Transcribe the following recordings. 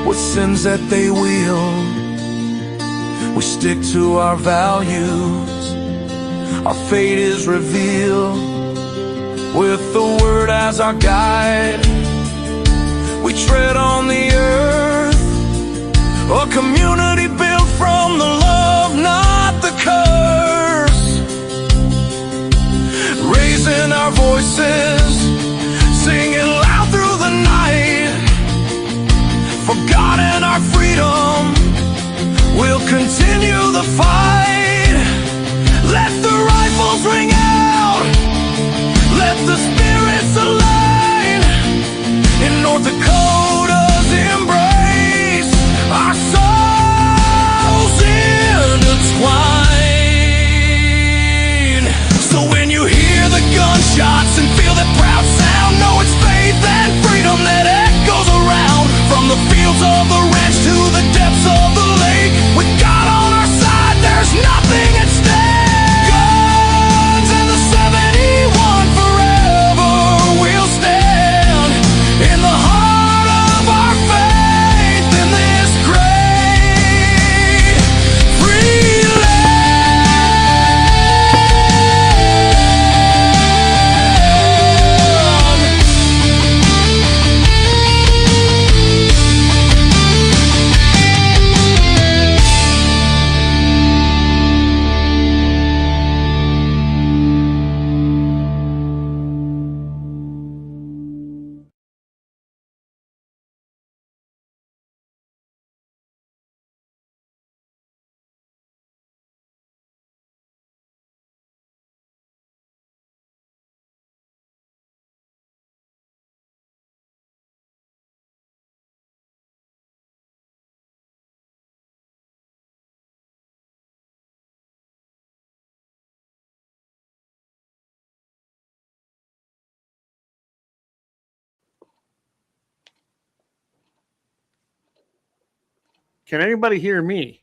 with sins that they wield. We stick to our values, our fate is revealed. With the word as our guide, we tread on the earth, a community built from the love, not the curse. Raising our voices, singing loud through the night, for God and our freedom, we'll continue the fight. Let the rifles ring out, let the spirits align. In North Dakota's embrace, our souls intertwine. So when you hear the gunshots and feel that proud sound, know it's faith and freedom that echoes around. From the fields of the ranch to the depths of the lake, with God on our side, there's nothing at stake. Guns and the 71 forever will stand in the heart of our faith in this great free Can anybody hear me?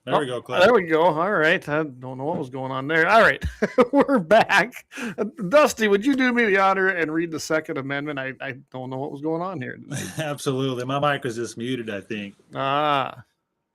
There we go, Cliff. There we go. All right. I don't know what was going on there. All right. We're back. Dusty, would you do me the honor and read the Second Amendment? I don't know what was going on here today. Absolutely. My mic was just muted, I think. Ah.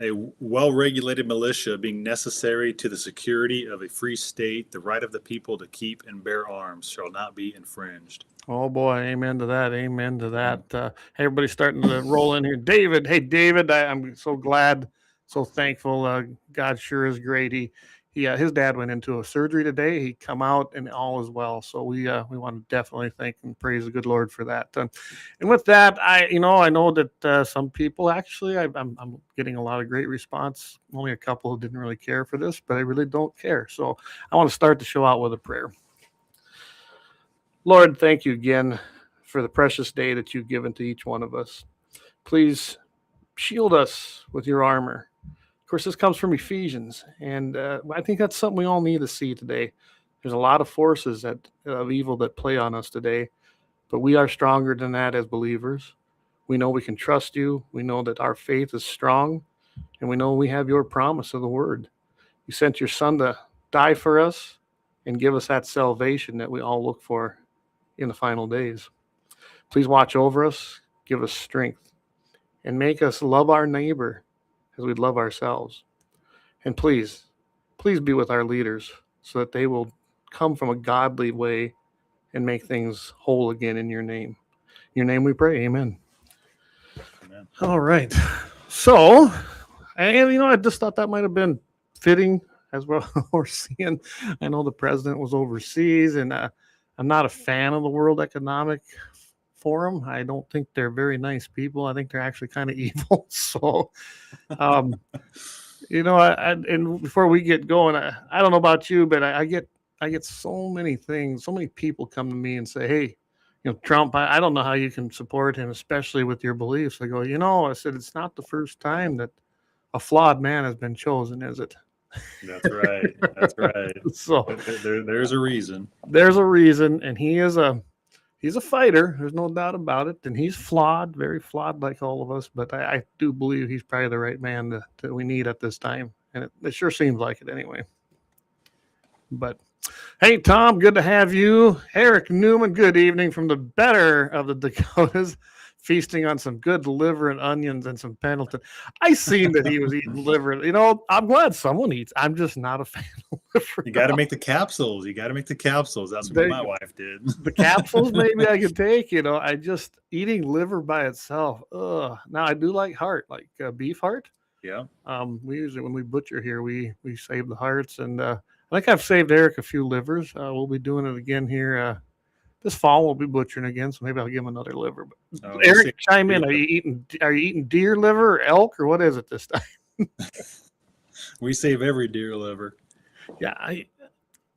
A well-regulated militia being necessary to the security of a free state, the right of the people to keep and bear arms shall not be infringed. Oh, boy. Amen to that. Amen to that. Hey, everybody's starting to roll in here. David. Hey, David, I'm so glad, so thankful. God sure is great. His dad went into a surgery today. He come out and all is well. So we want to definitely thank and praise the good Lord for that. And with that, I know that some people actually, I'm getting a lot of great response. Only a couple who didn't really care for this, but I really don't care. So I want to start the show out with a prayer. Lord, thank you again for the precious day that you've given to each one of us. Please shield us with your armor. Of course, this comes from Ephesians, and I think that's something we all need to see today. There's a lot of forces of evil that play on us today, but we are stronger than that as believers. We know we can trust you. We know that our faith is strong, and we know we have your promise of the word. You sent your son to die for us and give us that salvation that we all look for in the final days. Please watch over us, give us strength, and make us love our neighbor as we love ourselves. And please be with our leaders so that they will come from a godly way and make things whole again in your name. In your name we pray, amen. Amen. All right. So, and I just thought that might have been fitting as well. We're seeing, I know the president was overseas, and I'm not a fan of the World Economic Forum. I don't think they're very nice people. I think they're actually kind of evil. So, and before we get going, I don't know about you, but I get so many things, so many people come to me and say, hey, Trump, I don't know how you can support him, especially with your beliefs. I go, I said, it's not the first time that a flawed man has been chosen, is it? That's right. That's right. So there's a reason. There's a reason, and he's a fighter. There's no doubt about it. And he's flawed, very flawed like all of us. But I do believe he's probably the right man that we need at this time. And it sure seems like it anyway. But hey, Tom, good to have you. Eric Newman, good evening from the better of the Dakotas. feasting on some good liver and onions and some Pendleton. I seen that he was eating liver. You know, I'm glad someone eats. I'm just not a fan of liver. You got to make the capsules. That's what my wife did. The capsules, maybe I could take. You know, I just eating liver by itself. Ugh. Now I do like heart, like beef heart. Yeah. We usually, when we butcher here, we save the hearts, and I think I've saved Eric a few livers. We'll be doing it again here. This fall we'll be butchering again, so maybe I'll give him another liver. But Eric, chime in. Are you eating deer liver or elk, or what is it this time? We save every deer liver. Yeah,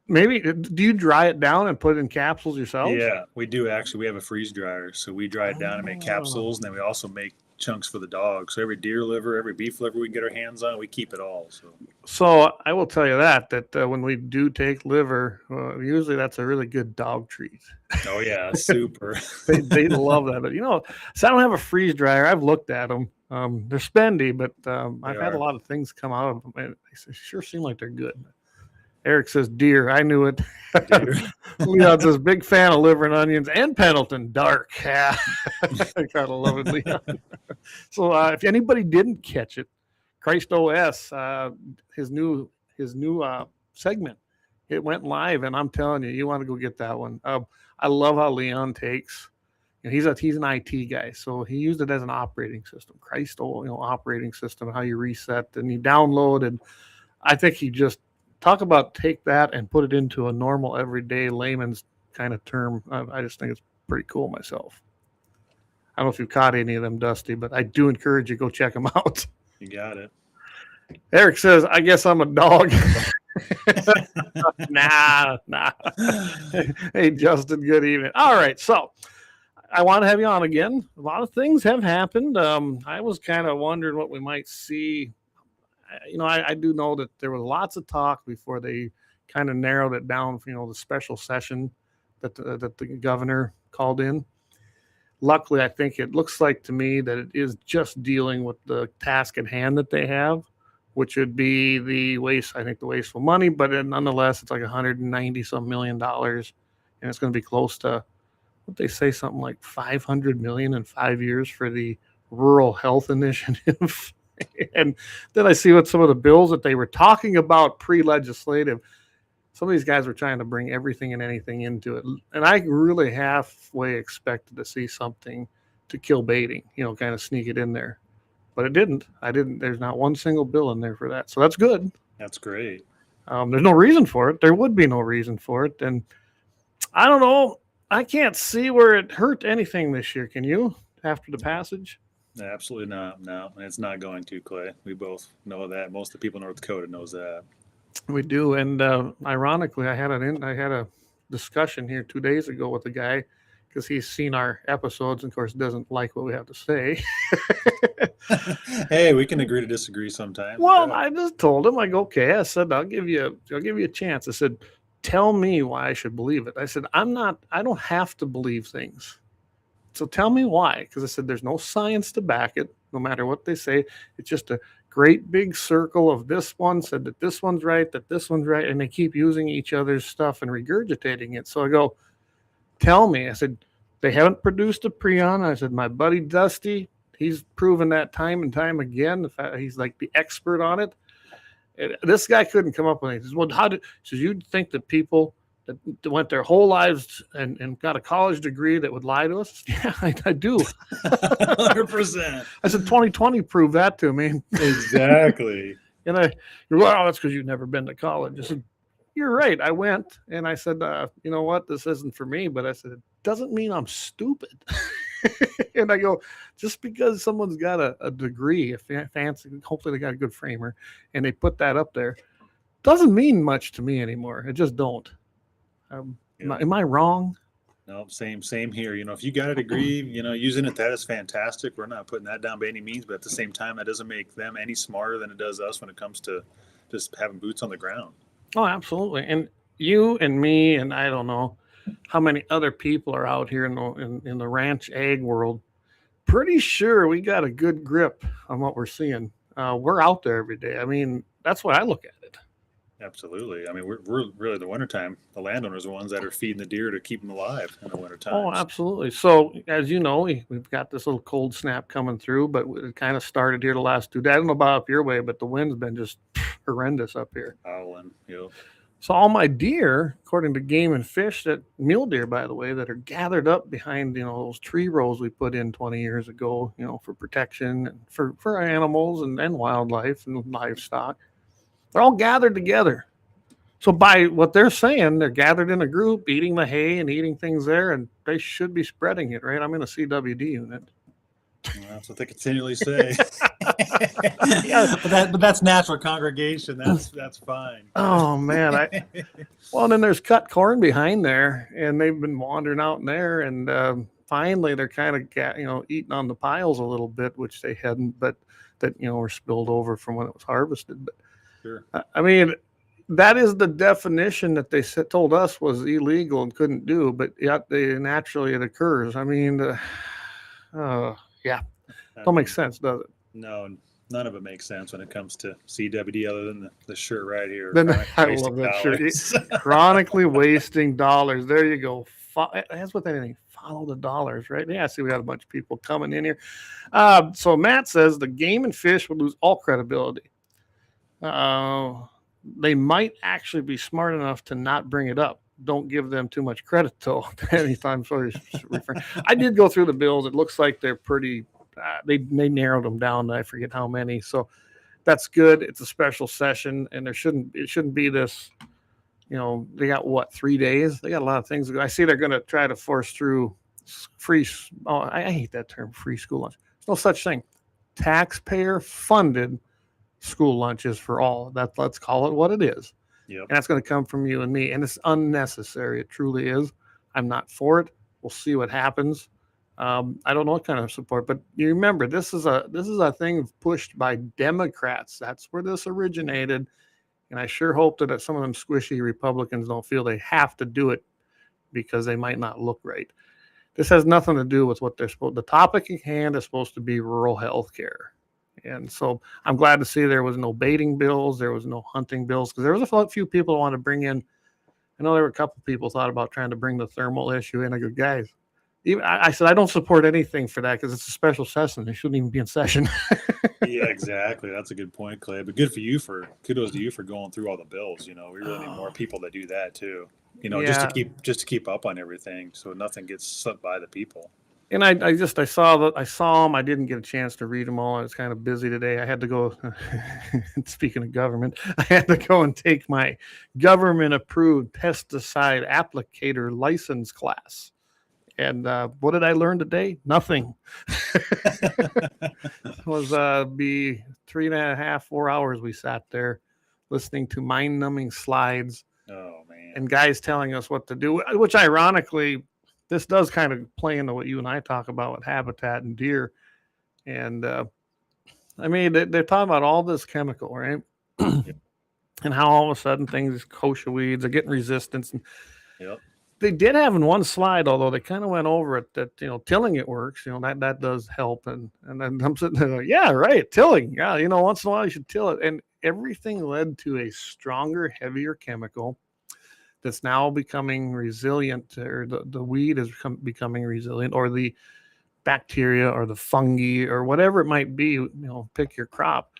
maybe. Do you dry it down and put it in capsules yourself? Yeah, we do actually. We have a freeze dryer, so we dry it down and make capsules, and then we also make chunks for the dog. So every deer liver, every beef liver we can get our hands on, we keep it all. So I will tell you that when we do take liver, usually that's a really good dog treat. Oh yeah, super. they love that. But you know, so I don't have a freeze dryer. I've looked at them. They're spendy, but I've had a lot of things come out of them, and they sure seem like they're good. Eric says deer. I knew it. Leon says big fan of liver and onions and Pendleton dark. Yeah. I kind of love it, Leon. So if anybody didn't catch it, Christ OS, his new segment, it went live, and I'm telling you, you want to go get that one. I love how Leon takes. You know, he's an IT guy, so he used it as an operating system. Christ, operating system, how you reset and you download, and I think he just. Talk about take that and put it into a normal, everyday layman's kind of term. I just think it's pretty cool myself. I don't know if you've caught any of them, Dusty, but I do encourage you to go check them out. You got it. Eric says, I guess I'm a dog. Nah. Hey, Justin, good evening. All right, so I want to have you on again. A lot of things have happened. I was kind of wondering what we might see. You know, I do know that there was lots of talk before they kind of narrowed it down for, the special session that the governor called in. Luckily, I think it looks like to me that it is just dealing with the task at hand that they have, which would be the wasteful money, but nonetheless, it's like $190-some million, and it's going to be close to, what they say, something like $500 million in 5 years for the Rural Health Initiative. And then I see what some of the bills that they were talking about pre-legislative, some of these guys were trying to bring everything and anything into it. And I really halfway expected to see something to kill baiting, kind of sneak it in there. But it didn't. There's not one single bill in there for that. So that's good. That's great. There's no reason for it. There would be no reason for it. And I don't know. I can't see where it hurt anything this year. Can you, after the passage? Absolutely not. No, it's not going to, Clay. We both know that. Most of the people in North Dakota knows that. We do, and ironically, I had a discussion here 2 days ago with a guy because he's seen our episodes and, of course, doesn't like what we have to say. Hey, we can agree to disagree sometimes. Well, I just told him, okay. I said, I'll give you a chance. I said, tell me why I should believe it. I said, I don't have to believe things. So tell me why, because I said there's no science to back it, no matter what they say. It's just a great big circle of this one said that this one's right, that this one's right, and they keep using each other's stuff and regurgitating it. So I go, tell me. I said, they haven't produced a prion. I said, my buddy Dusty, he's proven that time and time again. The fact he's like the expert on it. And this guy couldn't come up with it. He says, well, you'd think that people that went their whole lives and got a college degree that would lie to us? Yeah, I do. 100%. I said, 2020 proved that to me. Exactly. And you're like, oh, that's because you've never been to college. I said, you're right. I went, and I said, you know what? This isn't for me. But I said, it doesn't mean I'm stupid. And I go, just because someone's got a degree, a fancy, hopefully they got a good framer, and they put that up there, doesn't mean much to me anymore. It just don't. Am I wrong? No, same here. If you got a degree, using it, that is fantastic. We're not putting that down by any means, but at the same time, that doesn't make them any smarter than it does us when it comes to just having boots on the ground. Oh, absolutely. And you and me, and I don't know how many other people are out here in the ranch ag world. Pretty sure we got a good grip on what we're seeing. We're out there every day. I mean, that's why I look at it. Absolutely. I mean, we're really the wintertime. The landowners are the ones that are feeding the deer to keep them alive in the wintertime. Oh, absolutely. So, as you know, we've got this little cold snap coming through, but it kind of started here the last 2 days. I don't know about up your way, but the wind's been just horrendous up here. Howling, yep. So all my deer, according to Game and Fish, that mule deer, by the way, that are gathered up behind, those tree rows we put in 20 years ago, for protection and for animals and wildlife and livestock, they're all gathered together. So by what they're saying, they're gathered in a group, eating the hay and eating things there, and they should be spreading it, right? I'm in a CWD unit. Well, that's what they continually say. Yeah. but that's natural congregation. That's fine. Oh man, well, and then there's cut corn behind there, and they've been wandering out in there, and finally they're kind of eating on the piles a little bit, which they hadn't, but that were spilled over from when it was harvested. But sure. I mean, that is the definition that they told us was illegal and couldn't do, but yet naturally it occurs. I mean, yeah, don't make sense, does it? No, none of it makes sense when it comes to CWD, other than the shirt right here. Then I love that shirt. Chronically wasting dollars. There you go. That's what they mean. Follow the dollars, right? Yeah, see, we got a bunch of people coming in here. So Matt says the Game and Fish would lose all credibility. They might actually be smart enough to not bring it up. Don't give them too much credit, though. Anytime, sorry. I did go through the bills. It looks like they're pretty. They narrowed them down. I forget how many. So that's good. It's a special session, and it shouldn't be this. They got 3 days. They got a lot of things to go. I see they're going to try to force through free. Oh, I hate that term, free school lunch. There's no such thing. Taxpayer funded school lunches for all. Let's call it what it is. Yep. And that's going to come from you and me, and it's unnecessary. It truly is. I'm not for it. We'll see what happens. I don't know what kind of support, but you remember this is a thing pushed by Democrats. That's where this originated, and I sure hope that some of them squishy Republicans don't feel they have to do it because they might not look right. This has nothing to do with what they're supposed. The topic at hand is supposed to be rural health care. And so I'm glad to see there was no baiting bills. There was no hunting bills, because there was a few people who wanted to bring in. I know there were a couple of people thought about trying to bring the thermal issue in. I go, guys, I said, I don't support anything for that because it's a special session. They shouldn't even be in session. Yeah, exactly. That's a good point, Clay. But kudos to you for going through all the bills. We really need more people that do that too. Just to keep up on everything, so nothing gets slipped by the people. And I saw them. I didn't get a chance to read them all. I was kind of busy today. I had to go. Speaking of government, I had to go and take my government-approved pesticide applicator license class. And what did I learn today? Nothing. It was be 3.5, 4 hours we sat there listening to mind-numbing slides. Oh man! And guys telling us what to do, which ironically, this does kind of play into what you and I talk about with habitat and deer. And I mean, they're talking about all this chemical, right? And how all of a sudden things, kochia weeds, are getting resistance. And yep. They did have in one slide, although they kind of went over it, that tilling it works. That does help. And then I'm sitting there like, yeah, right, tilling. Yeah, once in a while you should till it. And everything led to a stronger, heavier chemical that's now becoming resilient, or the weed is becoming resilient, or the bacteria or the fungi or whatever it might be, pick your crop.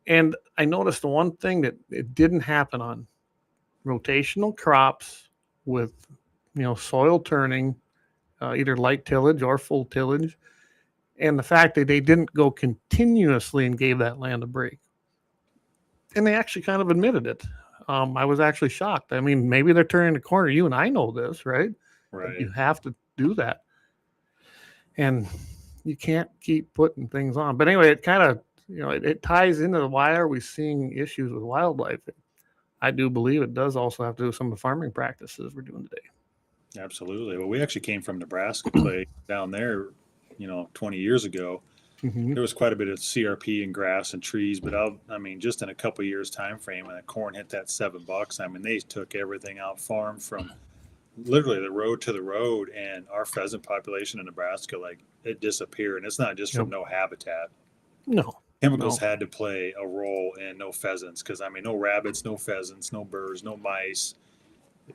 And I noticed the one thing that it didn't happen on rotational crops with, soil turning, either light tillage or full tillage. And the fact that they didn't go continuously and gave that land a break. And they actually kind of admitted it. I was actually shocked. I mean, maybe they're turning the corner. You and I know this, right? Right. But you have to do that. And you can't keep putting things on. But anyway, it kind of, it ties into why are we seeing issues with wildlife? I do believe it does also have to do with some of the farming practices we're doing today. Absolutely. Well, we actually came from Nebraska, Clay, down there, 20 years ago. Mm-hmm. There was quite a bit of CRP and grass and trees, but just in a couple of years time frame, when that corn hit that $7, they took everything out farm from literally the road to the road, and our pheasant population in Nebraska, it disappeared. And it's not just from no habitat. No. chemicals had to play a role in no pheasants, because I mean, no rabbits, no pheasants, no birds, no mice,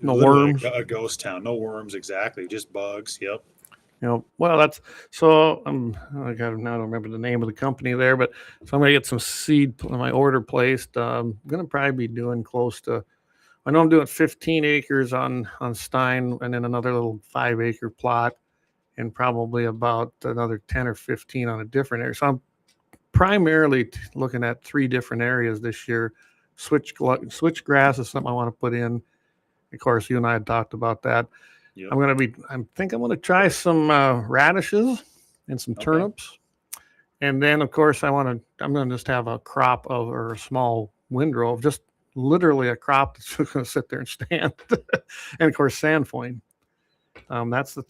No literally worms. a ghost town. No worms, exactly, just bugs. Yep. Well, that's so. I got now. I don't remember the name of the company there, but so I'm gonna get some seed. My order placed. I'm gonna probably be doing close to. I know I'm doing 15 acres on Stein, and then another little 5-acre plot, and probably about another 10 or 15 on a different area. So I'm primarily looking at 3 different areas this year. Switchgrass is something I want to put in. Of course, you and I had talked about that. Yep. I'm going to try some radishes and some turnips. And then, of course, I'm going to just have a crop or a small windrow of just literally a crop that's going to sit there and stand. And, of course, sandfoin. That's the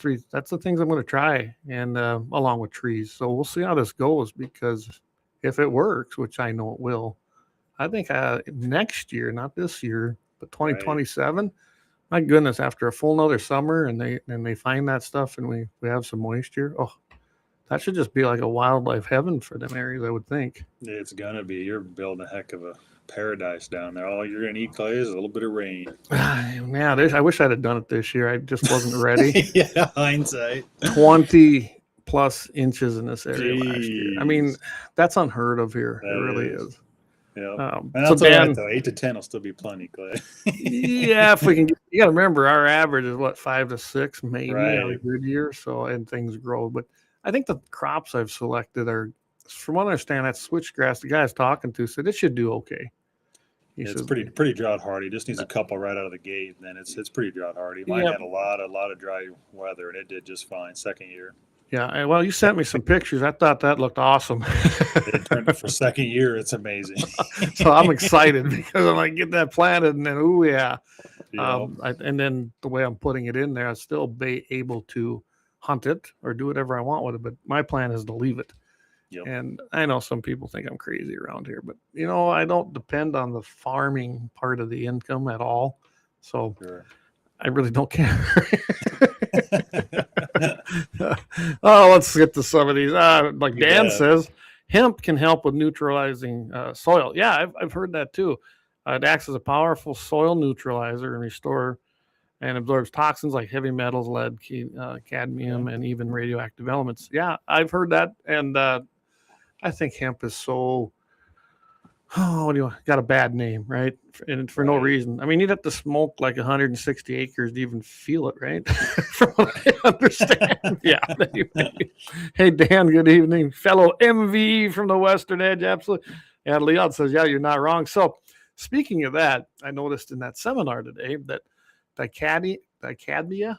things I'm going to try, and along with trees. So we'll see how this goes, because if it works, which I know it will, I think next year, not this year, but 2027, my goodness, after a full another summer and they find that stuff and we have some moisture, that should just be like a wildlife heaven for them areas, I would think. It's gonna be. You're building a heck of a paradise down there. All you're gonna eat, Clay, is a little bit of rain. Man, I wish I'd have done it this year. I just wasn't ready. Yeah, hindsight. 20 plus inches in this area last year. I mean, that's unheard of here. It really is. Yeah, and so that's Dan, all right, though. 8 to 10 will still be plenty, Clay. Yeah, if we can. You got to remember, our average is what, 5 to 6, maybe on a good year. So, and things grow. But I think the crops I've selected are, from what I understand, that switchgrass. The guy I was talking to said it should do okay. It's pretty drought hardy. Just needs a couple right out of the gate, and then it's pretty drought hardy. Mine had a lot of dry weather, and it did just fine second year. Yeah, well, you sent me some pictures. I thought that looked awesome. It turned for second year. It's amazing. So I'm excited because I'm like, get that planted, and then and then the way I'm putting it in there, I'll still be able to hunt it or do whatever I want with it. But my plan is to leave it. Yep. And I know some people think I'm crazy around here, but I don't depend on the farming part of the income at all. So I really don't care. Let's get to some of these. Like Dan says, hemp can help with neutralizing soil. Yeah, I've heard that too. It acts as a powerful soil neutralizer and restore and absorbs toxins like heavy metals, lead, cadmium, and even radioactive elements. Yeah, I've heard that. And I think hemp is got a bad name, right? And for no reason. I mean, you'd have to smoke like 160 acres to even feel it, right? From what I understand. Yeah. Hey, Dan, good evening. Fellow MV from the Western Edge. Absolutely. Yeah, Leon says, yeah, you're not wrong. So speaking of that, I noticed in that seminar today that dicadmia,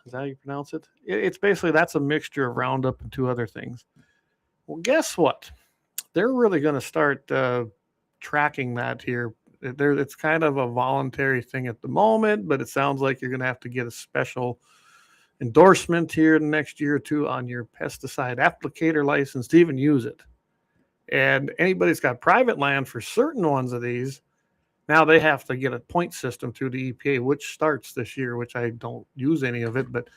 is that how you pronounce it? It's basically, that's a mixture of Roundup and 2 other things. Well, guess what? They're really going to start tracking that here. It's kind of a voluntary thing at the moment, but it sounds like you're going to have to get a special endorsement here in the next year or 2 on your pesticide applicator license to even use it. And anybody that's got private land for certain ones of these, now they have to get a point system through the EPA, which starts this year, which I don't use any of it, but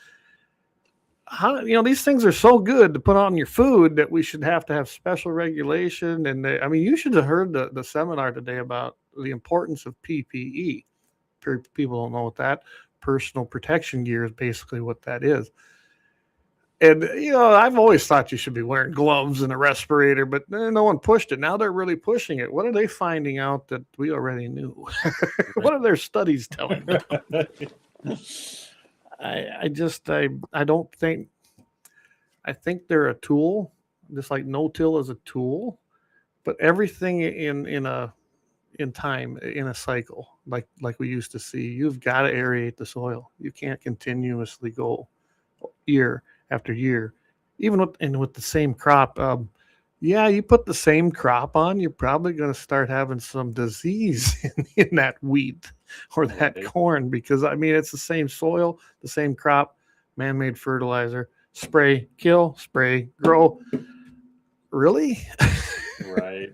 these things are so good to put on your food that we should have to have special regulation. And you should have heard the seminar today about the importance of PPE. People don't know what that personal protection gear is, basically what that is. And, I've always thought you should be wearing gloves and a respirator, but no one pushed it. Now they're really pushing it. What are they finding out that we already knew? What are their studies telling them? I don't think, I think they're a tool, just like no-till is a tool, but everything in time, in a cycle, like we used to see, you've got to aerate the soil. You can't continuously go year after year, even with the same crop. You put the same crop on, you're probably going to start having some disease in that wheat or that corn, because it's the same soil, the same crop, man-made fertilizer, spray, kill, spray, grow. Really? Right.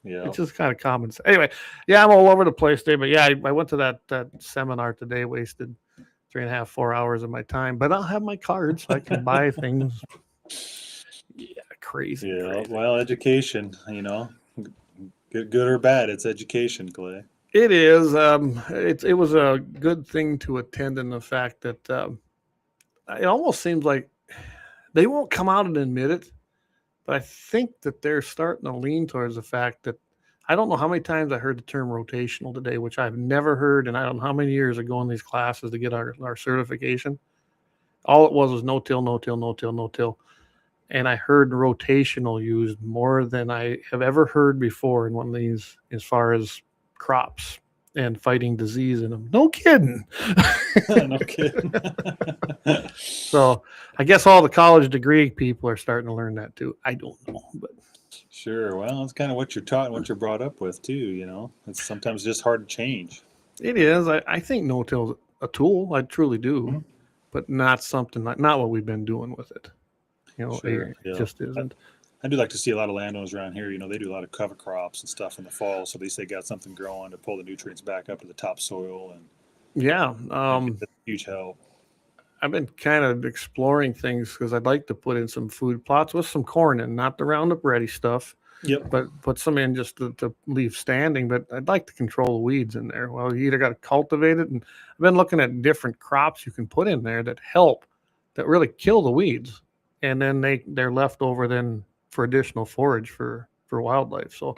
Yeah. It's just kind of common sense. Anyway, I'm all over the place today, but I went to that seminar today, wasted 3.5, 4 hours of my time, but I'll have my card so I can buy things. Yeah, crazy. Yeah, crazy. well, education, Good or bad, it's education, Clay. It is. It was a good thing to attend in the fact that it almost seems like they won't come out and admit it, but I think that they're starting to lean towards the fact that I don't know how many times I heard the term rotational today, which I've never heard, and I don't know how many years ago in these classes to get our certification. All it was no till, no till, no till, no till. And I heard rotational used more than I have ever heard before in one of these as far as crops and fighting disease in them. No kidding. No kidding. So I guess all the college degree people are starting to learn that too. I don't know, but sure. Well, it's kind of what you're taught and what you're brought up with too, you know. It's sometimes just hard to change. it is. I think no-till's a tool. I truly do, Mm-hmm. but not something like not what we've been doing with it. You know, Sure, it yeah. just isn't. I do like to see a lot of landowners around here. You know, they do a lot of cover crops and stuff in the fall, so at least they got something growing to pull the nutrients back up to the topsoil, and Yeah. that's a huge help. I've been kind of exploring things because I'd like to put in some food plots with some corn in, not the Roundup Ready stuff, Yep. but put some in just to leave standing. But I'd like to control the weeds in there. Well, you either got to cultivate it, and I've been looking at different crops you can put in there that help, that really kill the weeds, and then they're left over then for additional forage for wildlife. So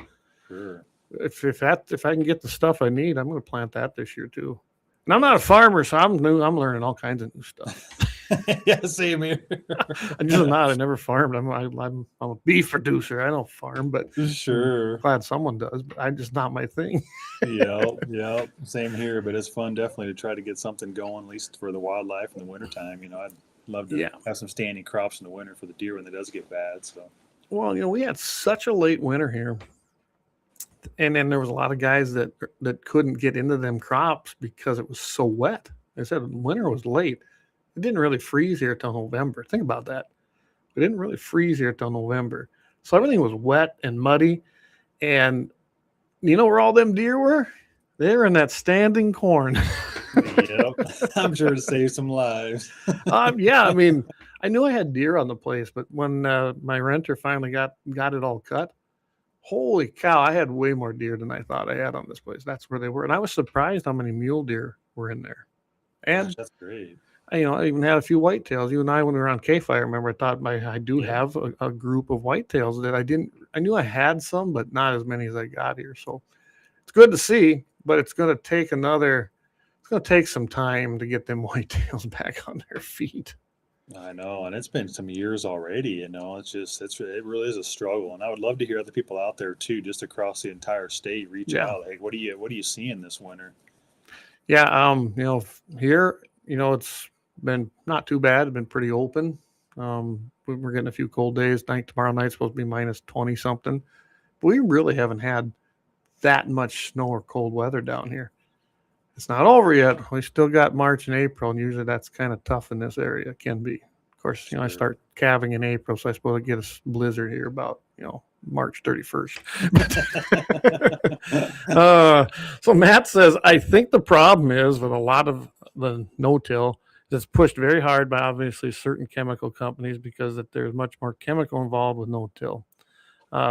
Sure. if I can get the stuff I need, I'm going to plant that this year too. And I'm not a farmer, so I'm learning all kinds of new stuff. Yeah, same here. I'm just not. I never farmed. I'm a beef producer. I don't farm, but Sure. I'm glad someone does. But I'm just not my thing. Yep. Same here, but it's fun definitely to try to get something going, at least for the wildlife in the wintertime. You know, I'd love to have some standing crops in the winter for the deer when it does get bad. So, Well, we had such a late winter here, and then there was a lot of guys that couldn't get into them crops because it was so wet. They said winter was late. It didn't really freeze here till November. Think about that. It didn't really freeze here till November. So everything was wet and muddy. And you know where all them deer were? They were in that standing corn. yep, I'm sure to save some lives. Yeah, I mean, I knew I had deer on the place, but when my renter finally got it all cut, holy cow, I had way more deer than I thought I had on this place. That's where they were. And I was surprised how many mule deer were in there. And Gosh, that's great. I even had a few whitetails. You and I, when we were on KFYR, remember, I thought I do have a group of whitetails that I knew I had some, but not as many as I got here. So it's good to see, but it's going to take some time to get them whitetails back on their feet. I know, and it's been some years already. You know, it really is a struggle, and I would love to hear other people out there too, just across the entire state, reach out. Like, what are you seeing this winter? Yeah, here, it's been not too bad. It's been pretty open. We're getting a few cold days. Tomorrow night's supposed to be minus 20 something, but we really haven't had that much snow or cold weather down here. It's not over yet. We still got March and April, and usually that's kind of tough in this area. It can be. Of course, Sure. I start calving in April, so I suppose I get a blizzard here about, March 31st. So Matt says, I think the problem is with a lot of the no-till, it's pushed very hard by obviously certain chemical companies because that there's much more chemical involved with no-till.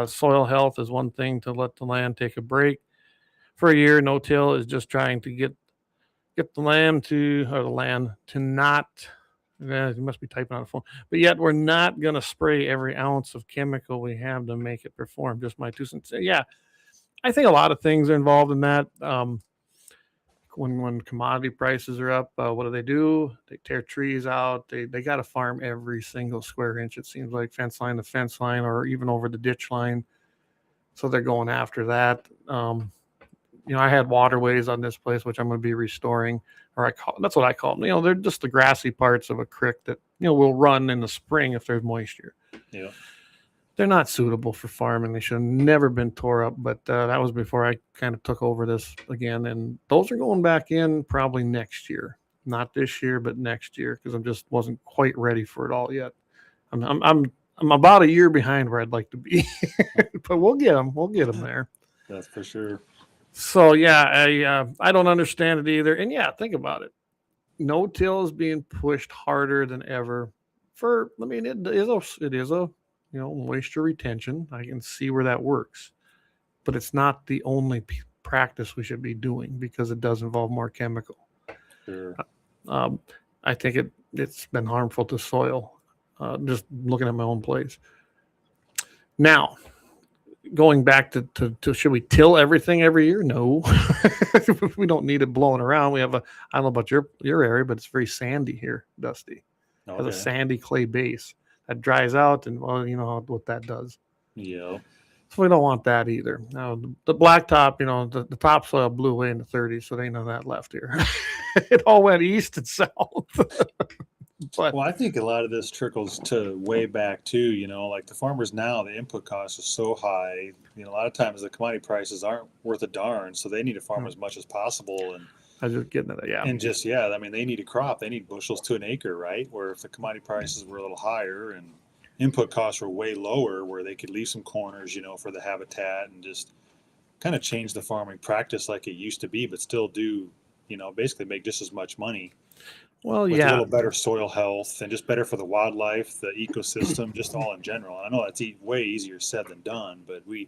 Soil health is one thing to let the land take a break. For a year, no-till is just trying to get the land to not. You must be typing on a phone, but yet we're not going to spray every ounce of chemical we have to make it perform. Just my 2 cents. Yeah, I think a lot of things are involved in that. When commodity prices are up, what do? They tear trees out. They got to farm every single square inch. It seems like fence line to fence line, or even over the ditch line. So they're going after that. I had waterways on this place, which I'm going to be restoring, that's what I call them. They're just the grassy parts of a creek that, will run in the spring if there's moisture. Yeah. They're not suitable for farming. They should have never been tore up, but that was before I kind of took over this again. And those are going back in probably next year, not this year, but next year, because I just wasn't quite ready for it all yet. I'm about a year behind where I'd like to be, but we'll get them. We'll get them there. That's for sure. So yeah, I don't understand it either. And yeah, think about it. No-till is being pushed harder than ever. It is a moisture retention. I can see where that works. but it's not the only practice we should be doing because it does involve more chemical. Sure. I think it's been harmful to soil. Just looking at my own place. Now, going back to should we till everything every year? No, we don't need it blowing around. We have I don't know about your area, but it's very sandy here, Dusty. It has a sandy clay base that dries out, and well, you know what that does. Yeah. So we don't want that either. Now the blacktop, you know, the topsoil blew away in the 30s, so there ain't none of that left here. It all went east and south. But, well, I think a lot of this trickles to way back too. You know, like the farmers now, the input costs are so high. You know, a lot of times the commodity prices aren't worth a darn, so they need to farm as much as possible. And I was just getting at that, yeah. And just I mean, they need a crop. They need bushels to an acre, right? Where if the commodity prices were a little higher and input costs were way lower, where they could leave some corners, you know, for the habitat and just kind of change the farming practice like it used to be, but still do, you know, basically make just as much money. Well, with a little better soil health and just better for the wildlife, the ecosystem, just all in general. And I know that's way easier said than done, but we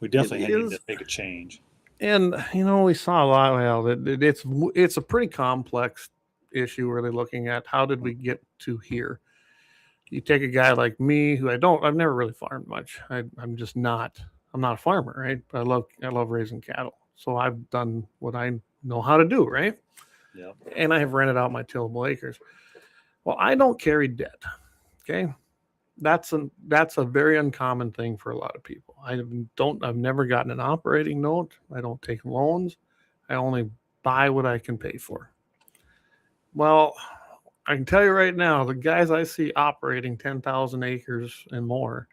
definitely need to make a change. And you know, we saw a lot. Well, it's a pretty complex issue. Really looking at how did we get to here. You take a guy like me, who I've never really farmed much. I'm not a farmer, right? But I love raising cattle. So I've done what I know how to do, right? Yeah. And I have rented out my tillable acres. Well, I don't carry debt. Okay. That's a very uncommon thing for a lot of people. I've never gotten an operating note. I don't take loans. I only buy what I can pay for. Well, I can tell you right now, the guys I see operating 10,000 acres and more,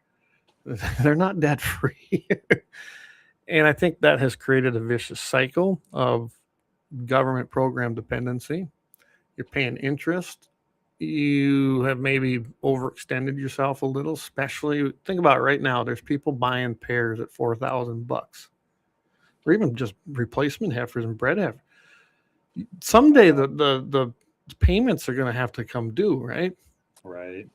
they're not debt free. And I think that has created a vicious cycle of government program dependency. You're paying interest. You have maybe overextended yourself a little, especially think about it right now. There's people buying pairs at $4,000 or even just replacement heifers and bred heifers. Someday the payments are going to have to come due, right? Right.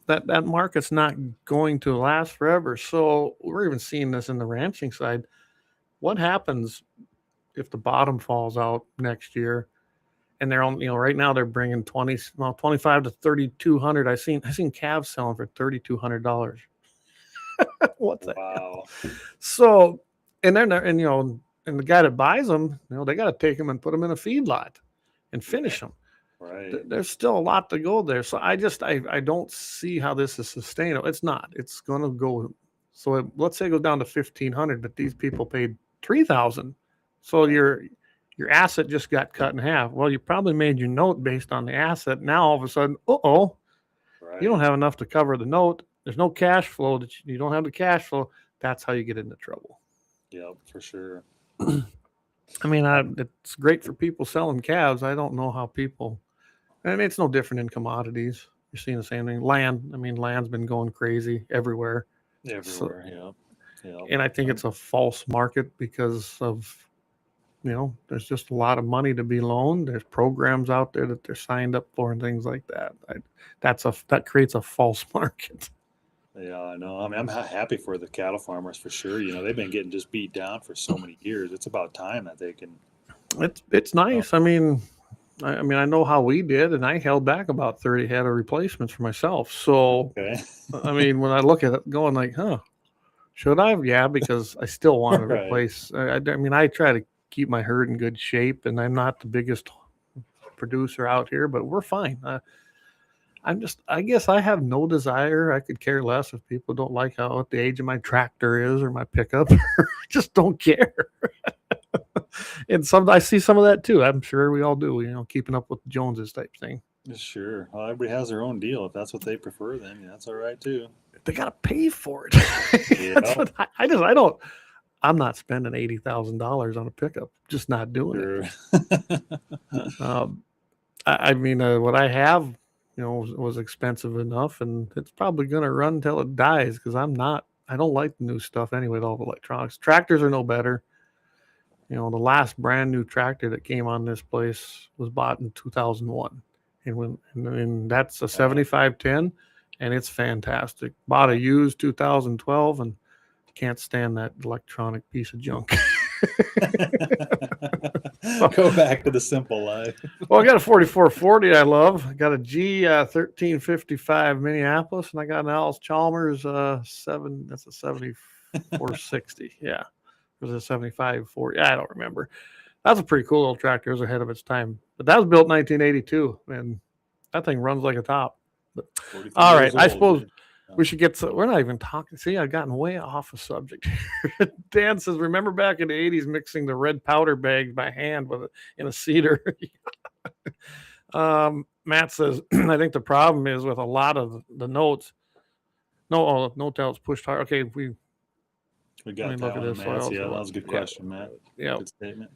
That market's not going to last forever. So we're even seeing this in the ranching side. What happens if the bottom falls out next year, and they're on, you know, right now they're bringing 25 to 3,200. I seen calves selling for $3,200. What the hell? So, and you know, and the guy that buys them, you know, they got to take them and put them in a feedlot and finish them. Right. There's still a lot to go there. So I don't see how this is sustainable. It's not. It's going to go. So let's say it goes down to 1,500, but these people paid 3,000. So your asset just got cut in half. Well, you probably made your note based on the asset. Now all of a sudden, you don't have enough to cover the note. There's no cash flow. You don't have the cash flow. That's how you get into trouble. Yeah, for sure. I mean, it's great for people selling calves. I don't know how people. I mean, it's no different in commodities. You're seeing the same thing. Land. I mean, land's been going crazy everywhere. Yeah. And I think it's a false market because of, you know, there's just a lot of money to be loaned. There's programs out there that they're signed up for and things like that. That creates a false market. Yeah, I know. I mean, I'm happy for the cattle farmers for sure. You know, they've been getting just beat down for so many years. It's about time that they can. It's nice. I mean, I know how we did, and I held back about 30 head of replacements for myself. So, I mean, when I look at it, going like, should I? Yeah, because I still want to replace. I mean, I try to keep my herd in good shape, and I'm not the biggest producer out here, but we're fine. I guess I have no desire. I could care less if people don't like what the age of my tractor is or my pickup. I just don't care. And I see some of that too. I'm sure we all do, you know, keeping up with the Joneses type thing. Sure. Well, everybody has their own deal. If that's what they prefer, then that's all right too. They got to pay for it. Yeah. That's what I'm not spending $80,000 on a pickup. Just not doing it. I mean, what I have, you know, was expensive enough, and it's probably going to run till it dies because I don't like the new stuff anyway, all the electronics. Tractors are no better. You know, the last brand new tractor that came on this place was bought in 2001. And that's a 7510, and it's fantastic. Bought a used 2012, and can't stand that electronic piece of junk. Go back to the simple life. Well, I got a 4440 I love. I got a G 1355 Minneapolis, and I got an Alice Chalmers 7. That's a 7460. Yeah, it was a 7540. I don't remember. That's a pretty cool little tractor. It was ahead of its time, but that was built in 1982, and that thing runs like a top. But, all right, I suppose we should get to, we're not even talking. See, I've gotten way off a subject. Dan says, remember back in the 80s mixing the red powder bag by hand in a cedar. Matt says, I think the problem is with a lot of the notes. Note outs pushed hard. Okay, we got that one, Matt. Yeah, that was a good question, Matt. Yeah. Good statement.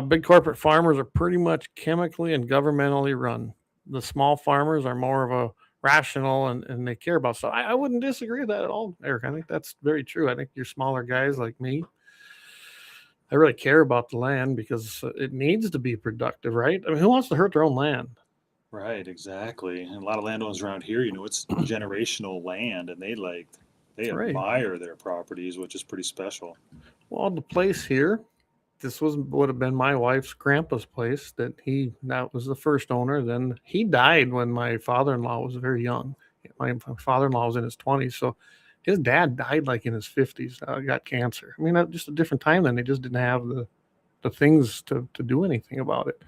Big corporate farmers are pretty much chemically and governmentally run. The small farmers are more of a rational and they care about stuff. I wouldn't disagree with that at all, Eric. I think that's very true. I think you're smaller guys like me. I really care about the land because it needs to be productive, right? I mean, who wants to hurt their own land? Right, exactly. And a lot of landowners around here, it's generational land, and they admire their properties, which is pretty special. Well, the place here, this would have been my wife's grandpa's place that was the first owner. Then he died when my father-in-law was very young. My father-in-law was in his 20s. So his dad died like in his 50s, got cancer. I mean, just a different time then. They just didn't have the things to do anything about it.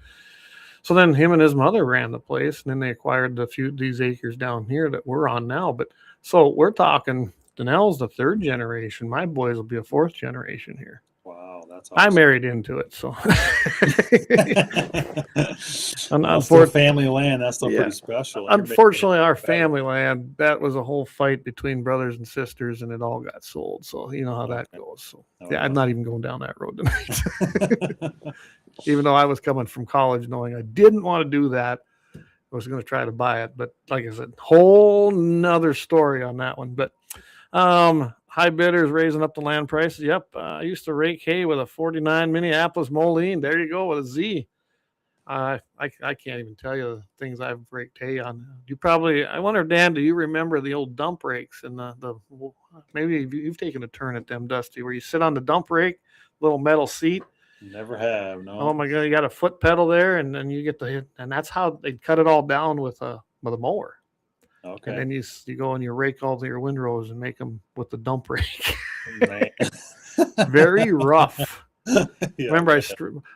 So then him and his mother ran the place, and then they acquired these acres down here that we're on now. But so we're talking, Donnell's the 3rd generation. My boys will be a 4th generation here. Wow, that's awesome. I married into it, so for family land, that's still pretty special. Unfortunately, our family land, that was a whole fight between brothers and sisters, and it all got sold. So you know how that goes. So I'm not even going down that road tonight. Even though I was coming from college knowing I didn't want to do that, I was going to try to buy it. But like I said, whole nother story on that one. But high bidders raising up the land prices. Yep. I used to rake hay with a 49 Minneapolis Moline. There you go, with a Z. I can't even tell you the things I've raked hay on. I wonder, Dan, do you remember the old dump rakes and maybe you've taken a turn at them, Dusty, where you sit on the dump rake, little metal seat. Never have, no. Oh my God, you got a foot pedal there, and then you get the hit, and that's how they cut it all down with a mower. Okay. And then you go and you rake all your windrows and make them with the dump rake. Very rough. Remember,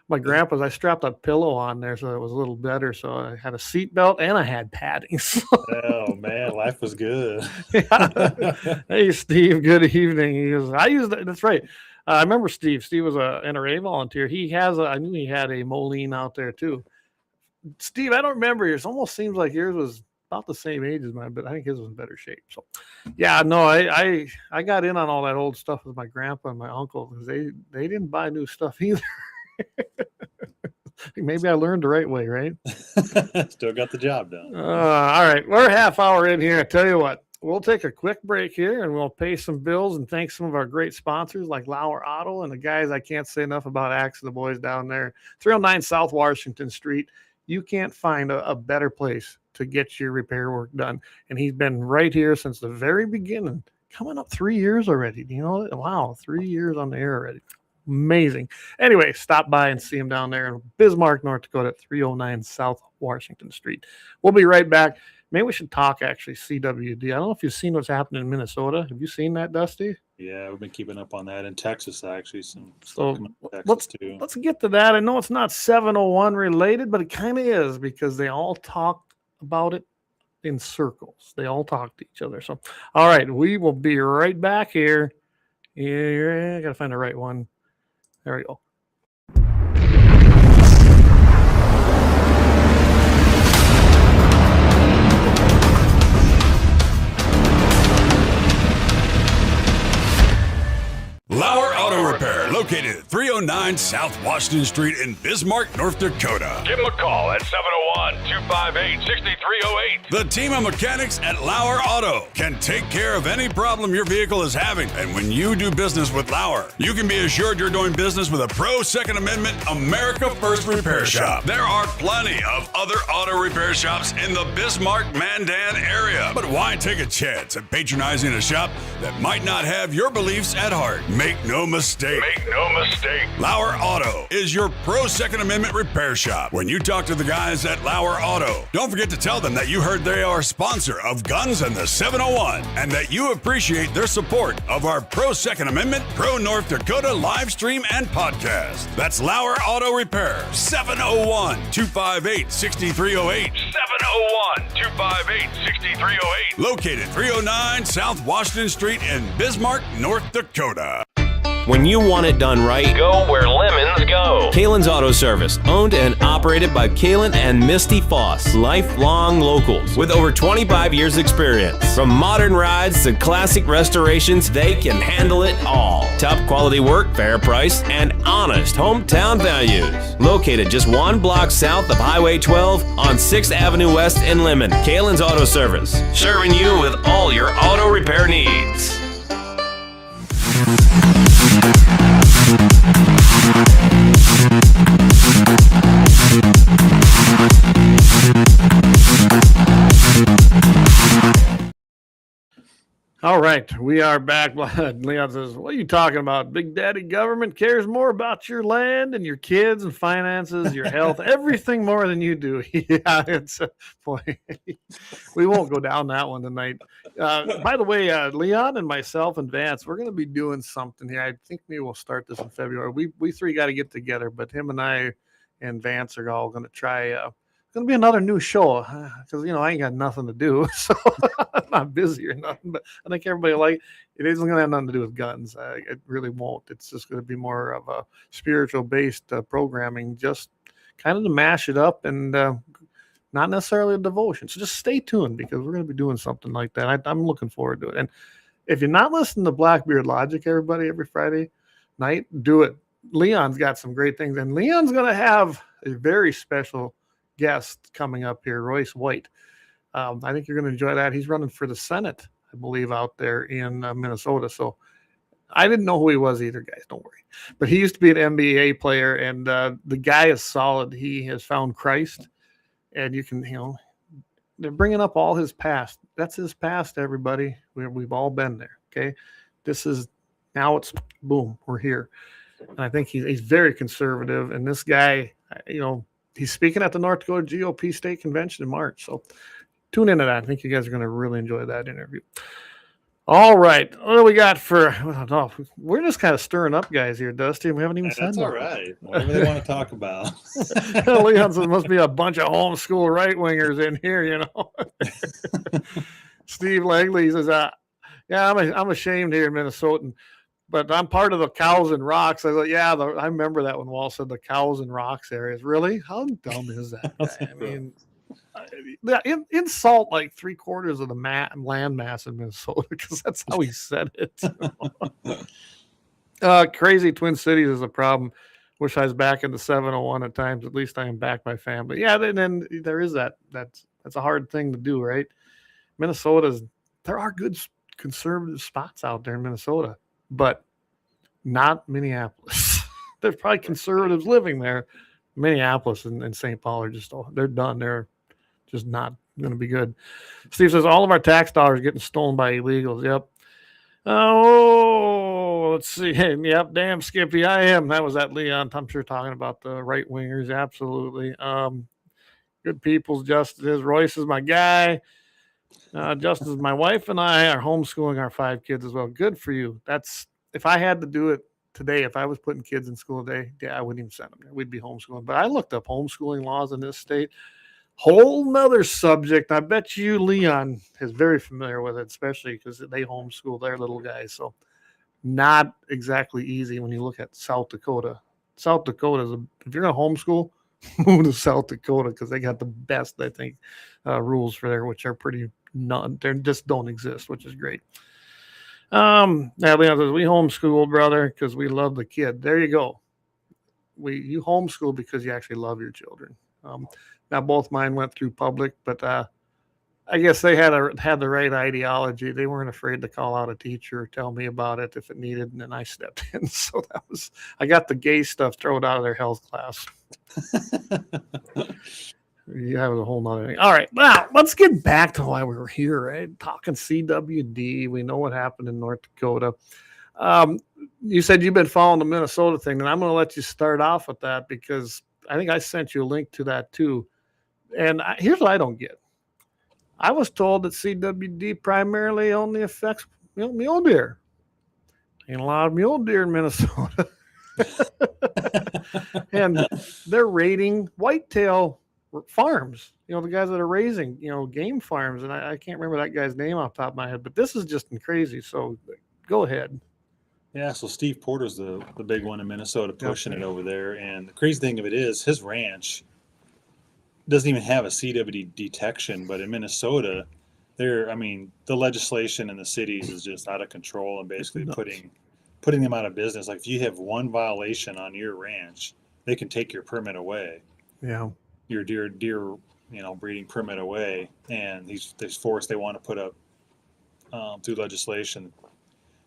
my grandpa's, I strapped a pillow on there so it was a little better. So I had a seat belt and I had padding. Oh man, life was good. Hey Steve, good evening. He goes, I used that. That's right. I remember Steve. Steve was a NRA volunteer. I knew he had a Moline out there too. Steve, I don't remember yours. Almost seems like yours was about the same age as mine, but I think his was in better shape. So, yeah, no, I got in on all that old stuff with my grandpa and my uncle because they didn't buy new stuff either. Maybe I learned the right way, right? Still got the job done. All right, we're a half hour in here. I tell you what, we'll take a quick break here and we'll pay some bills and thank some of our great sponsors like Lauer Auto and the guys I can't say enough about, Axe and the boys down there, 309 South Washington Street. You can't find a better place to get your repair work done. And he's been right here since the very beginning, coming up 3 years already. Do you know that? Wow, 3 years on the air already. Amazing. Anyway, stop by and see him down there in Bismarck, North Dakota at 309 South Washington Street. We'll be right back. Maybe we should talk actually CWD. I don't know if you've seen what's happening in Minnesota. Have you seen that, Dusty? Yeah, we've been keeping up on that in Texas, actually. Let's get to that. I know it's not 701 related, but it kind of is because they all talk about it in circles. They all talk to each other. So, all right, we will be right back here. Yeah, I got to find the right one. There we go. Lauer Auto Repair, located at 309 South Washington Street in Bismarck, North Dakota. Give them a call at 701-258-6308. The team of mechanics at Lauer Auto can take care of any problem your vehicle is having. And when you do business with Lauer, you can be assured you're doing business with a pro Second Amendment America First repair shop. There are plenty of other auto repair shops in the Bismarck-Mandan area. But why take a chance at patronizing a shop that might not have your beliefs at heart? Make no mistake. Lauer Auto is your pro Second Amendment repair shop. When you talk to the guys at Lauer Auto, don't forget to tell them that you heard they are a sponsor of Guns and the 701 and that you appreciate their support of our pro Second Amendment, pro North Dakota live stream and podcast. That's Lauer Auto Repair, 701-258-6308. 701-258-6308. Located 309 South Washington Street in Bismarck, North Dakota. When you want it done right, Go where lemons go. Kalon's Auto Service, owned and operated by Kalon and Misty Foss, lifelong locals with over 25 years experience. From modern rides to classic restorations, they can handle it all. Top quality work, fair price, and honest hometown values. Located just one block south of Highway 12 on 6th Avenue West in Lemmon. Kalon's Auto Service, serving you with all your auto repair needs. All right, we are back. Leon says, what are you talking about? Big Daddy government cares more about your land and your kids and finances, your health, everything more than you do. Yeah, it's a boy. We won't go down that one tonight. By the way, Leon and myself and Vance, we're going to be doing something here. I think maybe we'll start this in February. We three got to get together, but him and I and Vance are all going to try. It's going to be another new show because, I ain't got nothing to do. So I'm not busy or nothing, but I think everybody it isn't going to have nothing to do with guns. It really won't. It's just going to be more of a spiritual based programming, just kind of to mash it up and not necessarily a devotion. So just stay tuned because we're going to be doing something like that. I'm looking forward to it. And if you're not listening to Blackbeard Logic, everybody, every Friday night, do it. Leon's got some great things, and Leon's going to have a very special guest coming up here, Royce White. I think you're going to enjoy that. He's running for the Senate, I believe, out there in Minnesota. So I didn't know who he was either, guys. Don't worry. But he used to be an NBA player, and the guy is solid. He has found Christ, and you can, they're bringing up all his past. That's his past, everybody. We've all been there, okay? Now it's boom, we're here. And I think he's very conservative, and this guy, he's speaking at the North Dakota GOP State Convention in March. So tune into that. I think you guys are going to really enjoy that interview. All right. What do we got we're just kind of stirring up guys here, Dusty. We haven't even said that's all right. Whatever they want to talk about. Leon says, must be a bunch of homeschool right-wingers in here, Steve Langley says, I'm ashamed here in Minnesota, but I'm part of the Cows and Rocks. I thought, I remember that when Wall said the Cows and Rocks areas. Really? How dumb is that guy? I mean, insult like 3/4 of the land mass in Minnesota because that's how he said it. Crazy Twin Cities is a problem. Wish I was back in the 701 at times. At least I am back by family. Yeah, then there is that. That's a hard thing to do, right? There are good conservative spots out there in Minnesota, but not Minneapolis. There's probably conservatives living there. Minneapolis and St. Paul are they're done. They're just not going to be good. Steve says all of our tax dollars are getting stolen by illegals. Yep. Oh, let's see. Yep. Damn, Skippy. I am. That was that Leon. I'm sure talking about the right wingers. Absolutely. Good people's Justice. Royce is my guy. Justice is my wife, and I are homeschooling our 5 kids as well. Good for you. If I had to do it today, if I was putting kids in school today, I wouldn't even send them there. We'd be homeschooling. But I looked up homeschooling laws in this state. Whole nother subject. I bet you Leon is very familiar with it, especially because they homeschool their little guys. So not exactly easy when you look at South Dakota. South Dakota if you're going to homeschool, move to South Dakota because they got the best, I think, rules for there, which are pretty they just don't exist, which is great. Now Leon says, we homeschooled, brother, because we love the kid. There you go. You homeschool because you actually love your children. Now both mine went through public, but I guess they had the right ideology. They weren't afraid to call out a teacher or tell me about it if it needed, and then I stepped in. So I got the gay stuff thrown out of their health class. Yeah, that was a whole nother thing. All right, now let's get back to why we were here, right? Talking CWD. We know what happened in North Dakota. You said you've been following the Minnesota thing, and I'm going to let you start off with that because I think I sent you a link to that too. And here's what I don't get. I was told that CWD primarily only affects mule deer. Ain't a lot of mule deer in Minnesota. And they're raiding whitetail farms, the guys that are raising, game farms. And I can't remember that guy's name off the top of my head, but this is just crazy. So go ahead. Yeah, so Steve Porter's the big one in Minnesota pushing it over there. And the crazy thing of it is his ranch doesn't even have a CWD detection, but in Minnesota, the legislation in the cities is just out of control and basically putting them out of business. Like if you have one violation on your ranch, they can take your permit away. Yeah. Your deer breeding permit away. And they want to put up through legislation,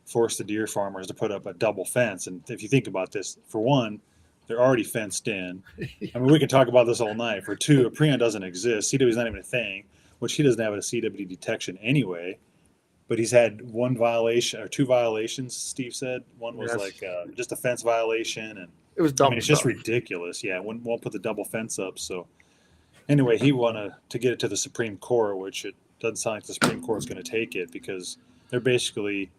force the deer farmers to put up a double fence. And if you think about this, for one, they're already fenced in. I mean, we can talk about this all night. For two, a preon doesn't exist. CW is not even a thing, which he doesn't have a CWD detection anyway. But he's had one violation or two violations, Steve said. One was just a fence violation. And it was dumb. It's just ridiculous. Yeah, won't put the double fence up. So anyway, he wanted to get it to the Supreme Court, which it doesn't sound like the Supreme Court is going to take it because they're basically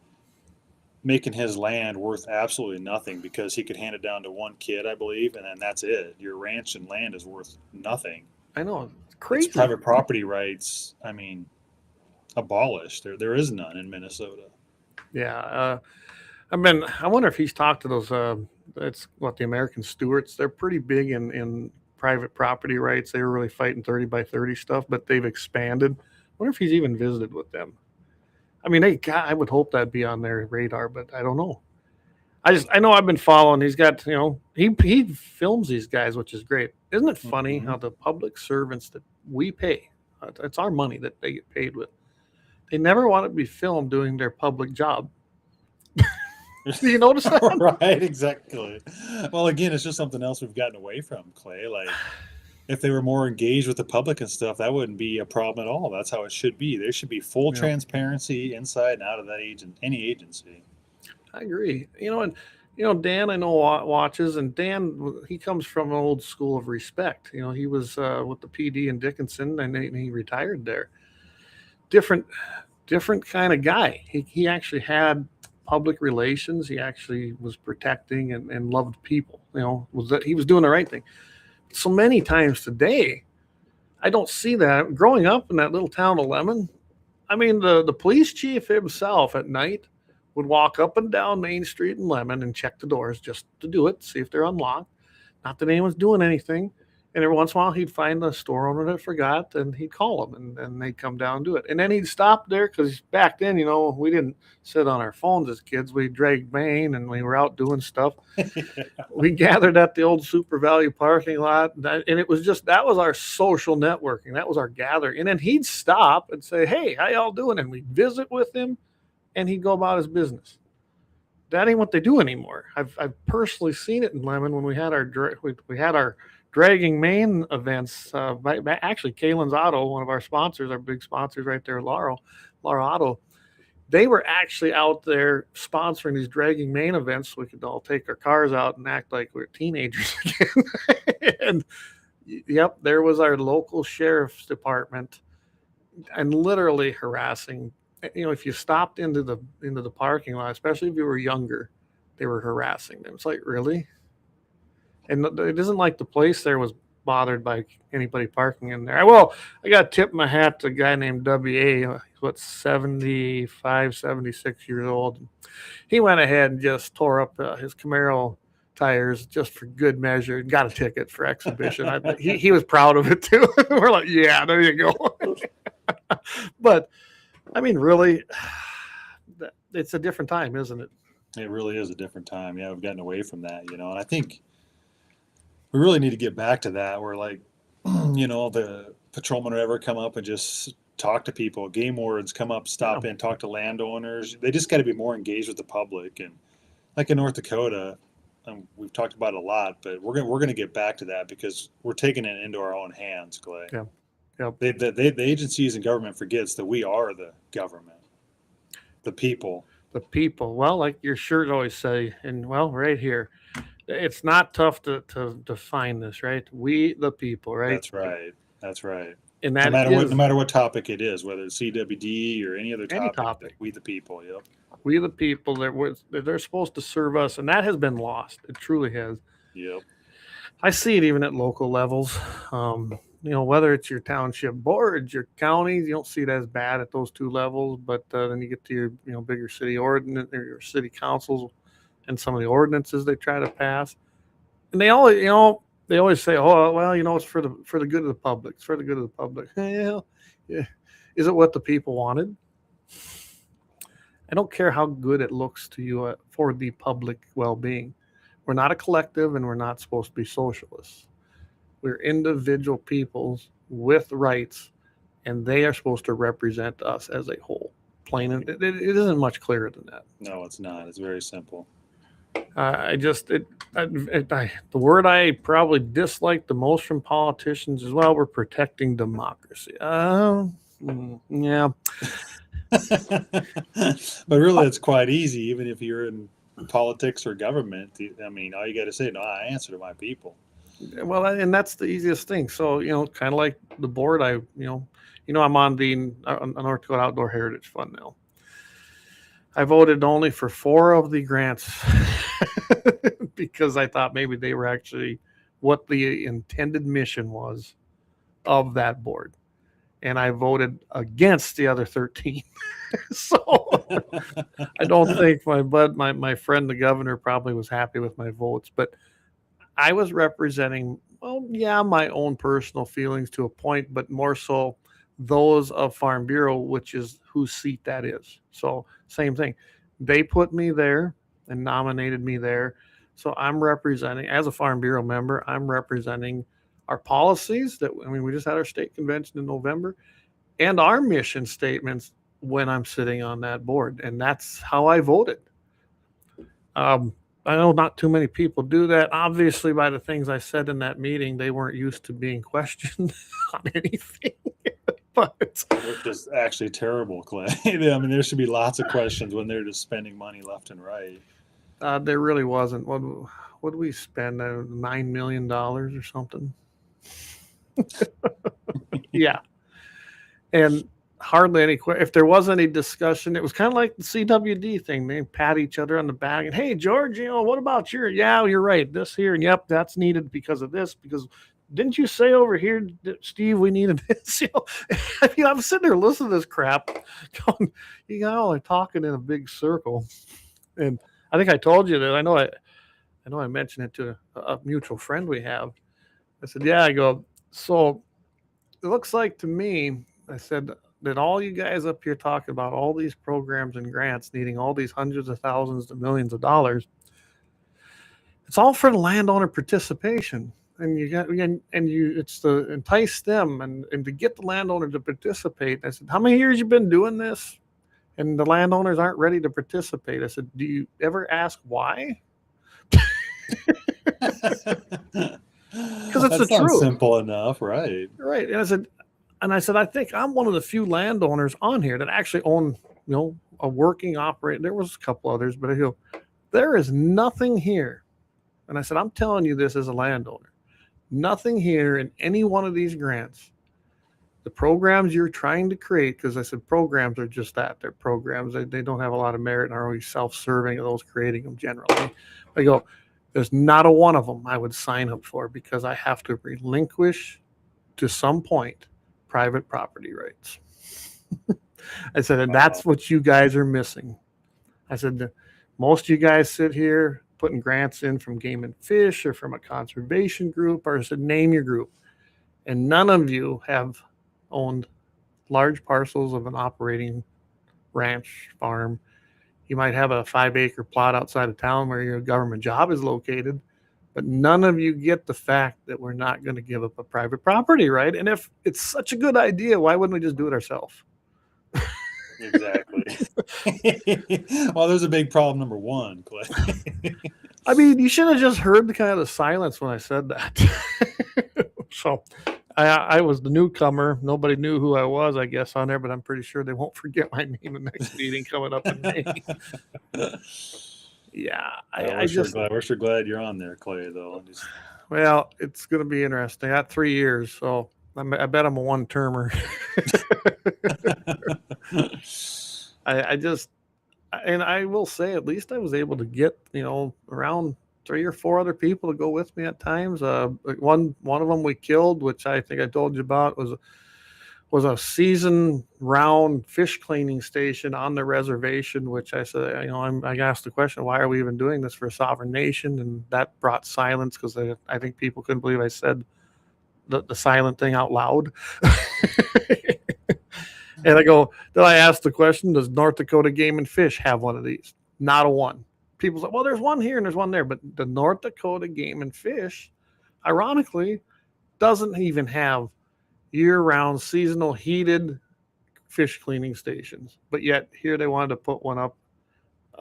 making his land worth absolutely nothing because he could hand it down to one kid, I believe, and then that's it. Your ranch and land is worth nothing. I know. It's crazy. It's private property rights, abolished. There is none in Minnesota. Yeah. I wonder if he's talked to those, the American Stewards. They're pretty big in private property rights. They were really fighting 30 by 30 stuff, but they've expanded. I wonder if he's even visited with them. I would hope that'd be on their radar, but I don't know. I know I've been following. He's got, he films these guys, which is great. Isn't it funny how the public servants that we pay, it's our money that they get paid with, they never want to be filmed doing their public job. Do you notice that? Right, exactly. Well, again, it's just something else we've gotten away from, Clay. Like, if they were more engaged with the public and stuff, that wouldn't be a problem at all. That's how it should be. There should be full transparency inside and out of that any agency. I agree. Dan, I know watches, and Dan, he comes from an old school of respect. He was with the PD in Dickinson, and he retired there. Different kind of guy. He actually had public relations. He actually was protecting and loved people. He was doing the right thing. So many times today, I don't see that. Growing up in that little town of Lemmon, the police chief himself at night would walk up and down Main Street in Lemmon and check the doors just to do it, see if they're unlocked. Not that anyone's doing anything. And every once in a while, he'd find the store owner that forgot, and he'd call them, and they'd come down and do it. And then he'd stop there because back then, we didn't sit on our phones as kids. We dragged Maine, and we were out doing stuff. We gathered at the old Super Value parking lot, and it was that was our social networking. That was our gathering. And then he'd stop and say, "Hey, how y'all doing?" And we'd visit with him, and he'd go about his business. That ain't what they do anymore. I've personally seen it in Lemmon when we had our dragging Maine events. Actually, Kalon's Auto, one of our sponsors, our big sponsors right there, Laura Auto, they were actually out there sponsoring these dragging Maine events so we could all take our cars out and act like we're teenagers again. And yep, there was our local sheriff's department and literally harassing. If you stopped into the parking lot, especially if you were younger, they were harassing them. It's like, really? And it isn't like the place there was bothered by anybody parking in there. I got to tip my hat to a guy named W.A., 75, 76 years old. He went ahead and just tore up his Camaro tires just for good measure. Got a ticket for exhibition. He was proud of it too. We're like, yeah, there you go. But, really, it's a different time, isn't it? It really is a different time. Yeah, we've gotten away from that, and I think we really need to get back to that where, like, the patrolmen would ever come up and just talk to people. Game wardens come up, stop in, talk to landowners. They just got to be more engaged with the public. And like in North Dakota, we've talked about it a lot, but we're gonna get back to that because we're taking it into our own hands, Clay. Yeah. Yep. The agencies and government forgets that we are the government, the people. The people. Well, like your shirt always say, and well, right here, it's not tough to define this, right? We the people, right? That's right. That's right. And that no matter what topic it is, whether it's CWD or any other topic. We the people. Yep. We the people they're supposed to serve us, and that has been lost. It truly has. Yep. I see it even at local levels. Whether it's your township boards, your counties, you don't see it as bad at those two levels. But then you get to your bigger city ordinance or your city councils, and some of the ordinances they try to pass, and they always say, "Oh, well, it's for the good of the public. It's for the good of the public." Yeah. Is it what the people wanted? I don't care how good it looks to you for the public well-being. We're not a collective, and we're not supposed to be socialists. We're individual peoples with rights, and they are supposed to represent us as a whole. Plain and it isn't much clearer than that. No, it's not. It's very simple. The word I probably dislike the most from politicians is, well, we're protecting democracy. Yeah. But really, it's quite easy, even if you're in politics or government. I mean, all you got to say, no, I answer to my people. Well, and that's the easiest thing. So, kind of like the board, I'm on the North Dakota Outdoor Heritage Fund now. I voted only for 4 of the grants because I thought maybe they were actually what the intended mission was of that board. And I voted against the other 13. So I don't think my friend, the governor, probably was happy with my votes, but I was representing, my own personal feelings to a point, but more so those of Farm Bureau, which is whose seat that is. So same thing. They put me there and nominated me there. So I'm representing, as a Farm Bureau member, I'm representing our policies we just had our state convention in November, and our mission statements when I'm sitting on that board. And that's how I voted. I know not too many people do that. Obviously, by the things I said in that meeting, they weren't used to being questioned on anything. But Which is actually terrible, Clay. I mean, there should be lots of questions when they're just spending money left and right. There really wasn't. What did we spend? $9 million or something? Yeah. And hardly any if there was any discussion, it was kind of like the CWD thing. They pat each other on the back and, hey, George, what about you're right, this here, and yep, that's needed because of this, because didn't you say over here, Steve, we needed this? I'm sitting there listening to this crap going, all are talking in a big circle. And I think I told you that. I know I mentioned it to a mutual friend we have. I said, I go, so it looks like to me, I said, that all you guys up here talking about all these programs and grants needing all these hundreds of thousands to millions of dollars, it's all for the landowner participation. And it's to entice them and to get the landowner to participate. I said, how many years you been doing this? And the landowners aren't ready to participate. I said, do you ever ask why? Because it's the truth. Simple enough, right? Right. And I said, I think I'm one of the few landowners on here that actually own, a working operator. There was a couple others, but I go, there is nothing here. And I said, I'm telling you this as a landowner. Nothing here in any one of these grants, the programs you're trying to create, because I said programs are just that. They're programs. They don't have a lot of merit and are always self-serving of those creating them generally. I go, there's not a one of them I would sign up for because I have to relinquish to some point private property rights. I said, and that's what you guys are missing. I said, most of you guys sit here putting grants in from Game and Fish or from a conservation group, or I said, name your group. And none of you have owned large parcels of an operating ranch, farm, You might have a 5-acre plot outside of town where your government job is located, but none of you get the fact that we're not going to give up a private property, right? And if it's such a good idea, why wouldn't we just do it ourselves? Exactly. Well, there's a big problem, number one, Clay. I mean, you should have just heard the kind of the silence when I said that. So I was the newcomer. Nobody knew who I was, I guess, on there, but I'm pretty sure they won't forget my name in the next meeting coming up in May. Yeah, we're sure glad you're on there, Clay, though. Well, it's going to be interesting. I got 3 years, so I bet I'm a one-termer. And I will say, at least I was able to get, around 3 or 4 other people to go with me at times. One of them we killed, which I think I told you about, was a season round fish cleaning station on the reservation, which I said, I asked the question, why are we even doing this for a sovereign nation? And that brought silence because I think people couldn't believe I said the silent thing out loud. And I go, then I asked the question, does North Dakota Game and Fish have one of these? Not a one. People say, well, there's one here and there's one there. But the North Dakota Game and Fish, ironically, doesn't even have year-round seasonal heated fish cleaning stations. But yet here they wanted to put one up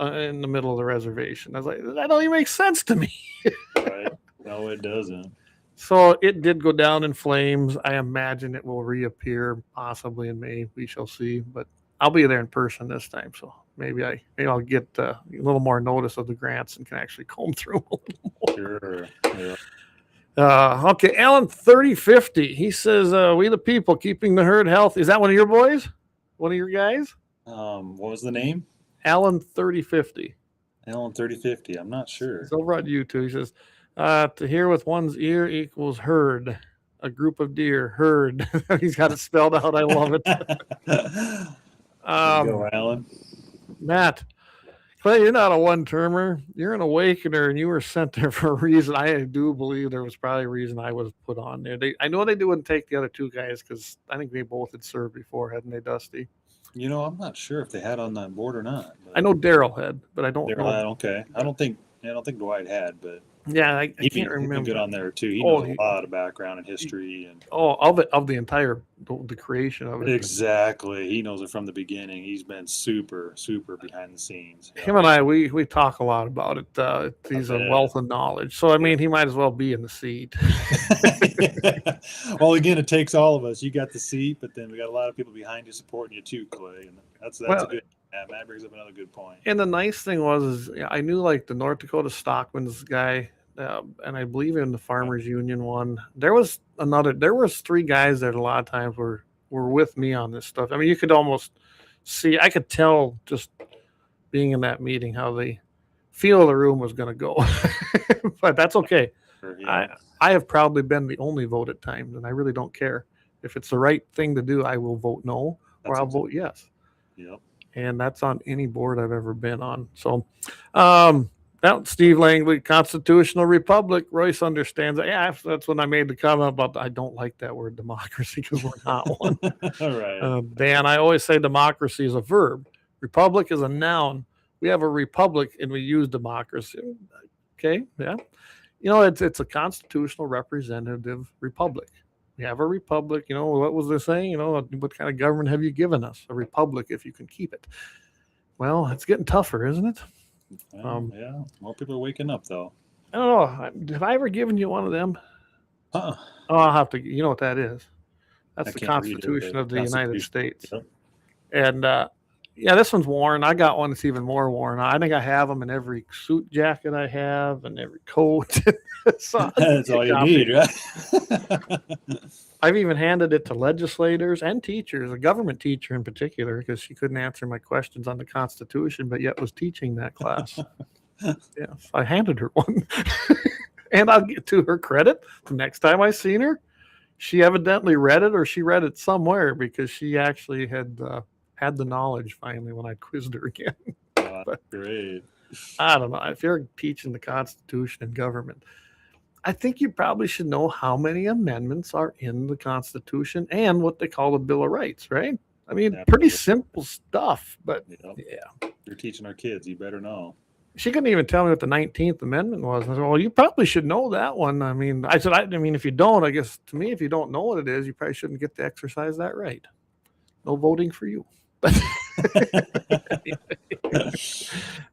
in the middle of the reservation. I was like, that don't even make sense to me. Right. No, it doesn't. So it did go down in flames. I imagine it will reappear possibly in May. We shall see. But I'll be there in person this time, so maybe I'll get a little more notice of the grants and can actually comb through a little more. Sure. Yeah. Okay, Alan 3050. He says, "We the people keeping the herd healthy." Is that one of your boys? One of your guys? What was the name? Alan 3050. Alan 3050. I'm not sure. It's over on YouTube. He says, "To hear with one's ear equals herd, a group of deer, herd." He's got it spelled out. I love it. Go, Alan. Matt, Clay, you're not a one-termer. You're an awakener, and you were sent there for a reason. I do believe there was probably a reason I was put on there. I know they wouldn't take the other 2 guys because I think they both had served before, hadn't they, Dusty? I'm not sure if they had on that board or not. I know Daryl had, but I don't know. Okay. I don't think Dwight had, but yeah, I can't remember. He'd be good on there too. He knows a lot of background and history and of the entire the creation of it. Exactly. He knows it from the beginning. He's been super behind the scenes. Him and I, we talk a lot about it. He's a wealth of knowledge. So I mean, he might as well be in the seat. Well, again, it takes all of us. You got the seat, but then we got a lot of people behind you supporting you too, Clay. And that's a good. Yeah, Matt brings up another good point. And the nice thing was I knew like the North Dakota Stockman's guy, and I believe in the Farmers Union one. There was 3 guys that a lot of times were with me on this stuff. I mean, you could almost see, I could tell just being in that meeting how the feel of the room was going to go. But that's okay. Yeah. I have probably been the only vote at times, and I really don't care. If it's the right thing to do, I will vote no, or I'll vote yes. Yep. And that's on any board I've ever been on. So, Steve Langley, Constitutional Republic. Royce understands that. Yeah, that's when I made the comment about I don't like that word democracy because we're not one. All right. Dan, I always say democracy is a verb. Republic is a noun. We have a republic and we use democracy. Okay, yeah. It's a constitutional representative republic. We have a republic. What was they saying? What kind of government have you given us? A republic if you can keep it. Well, it's getting tougher, isn't it? Yeah, more people are waking up, though. I don't know. Have I ever given you one of them? Oh, I'll have to. You know what that is? That's the Constitution of the United States. Yep. And this one's worn. I got one that's even more worn. I think I have them in every suit jacket I have and every coat. So that's all you need, right? I've even handed it to legislators and teachers, a government teacher in particular, because she couldn't answer my questions on the Constitution, but yet was teaching that class. Yes, I handed her one. And I'll get to her credit. The next time I seen her, she evidently read it, or she read it somewhere, because she actually had the knowledge finally when I quizzed her again. But, great. I don't know. If you're teaching the Constitution and government, I think you probably should know how many amendments are in the Constitution and what they call the Bill of Rights, right? I mean, pretty simple stuff, but yeah. You're teaching our kids. You better know. She couldn't even tell me what the 19th Amendment was. I said, well, you probably should know that one. I mean, I mean, if you don't, I guess to me, if you don't know what it is, you probably shouldn't get to exercise that right. No voting for you.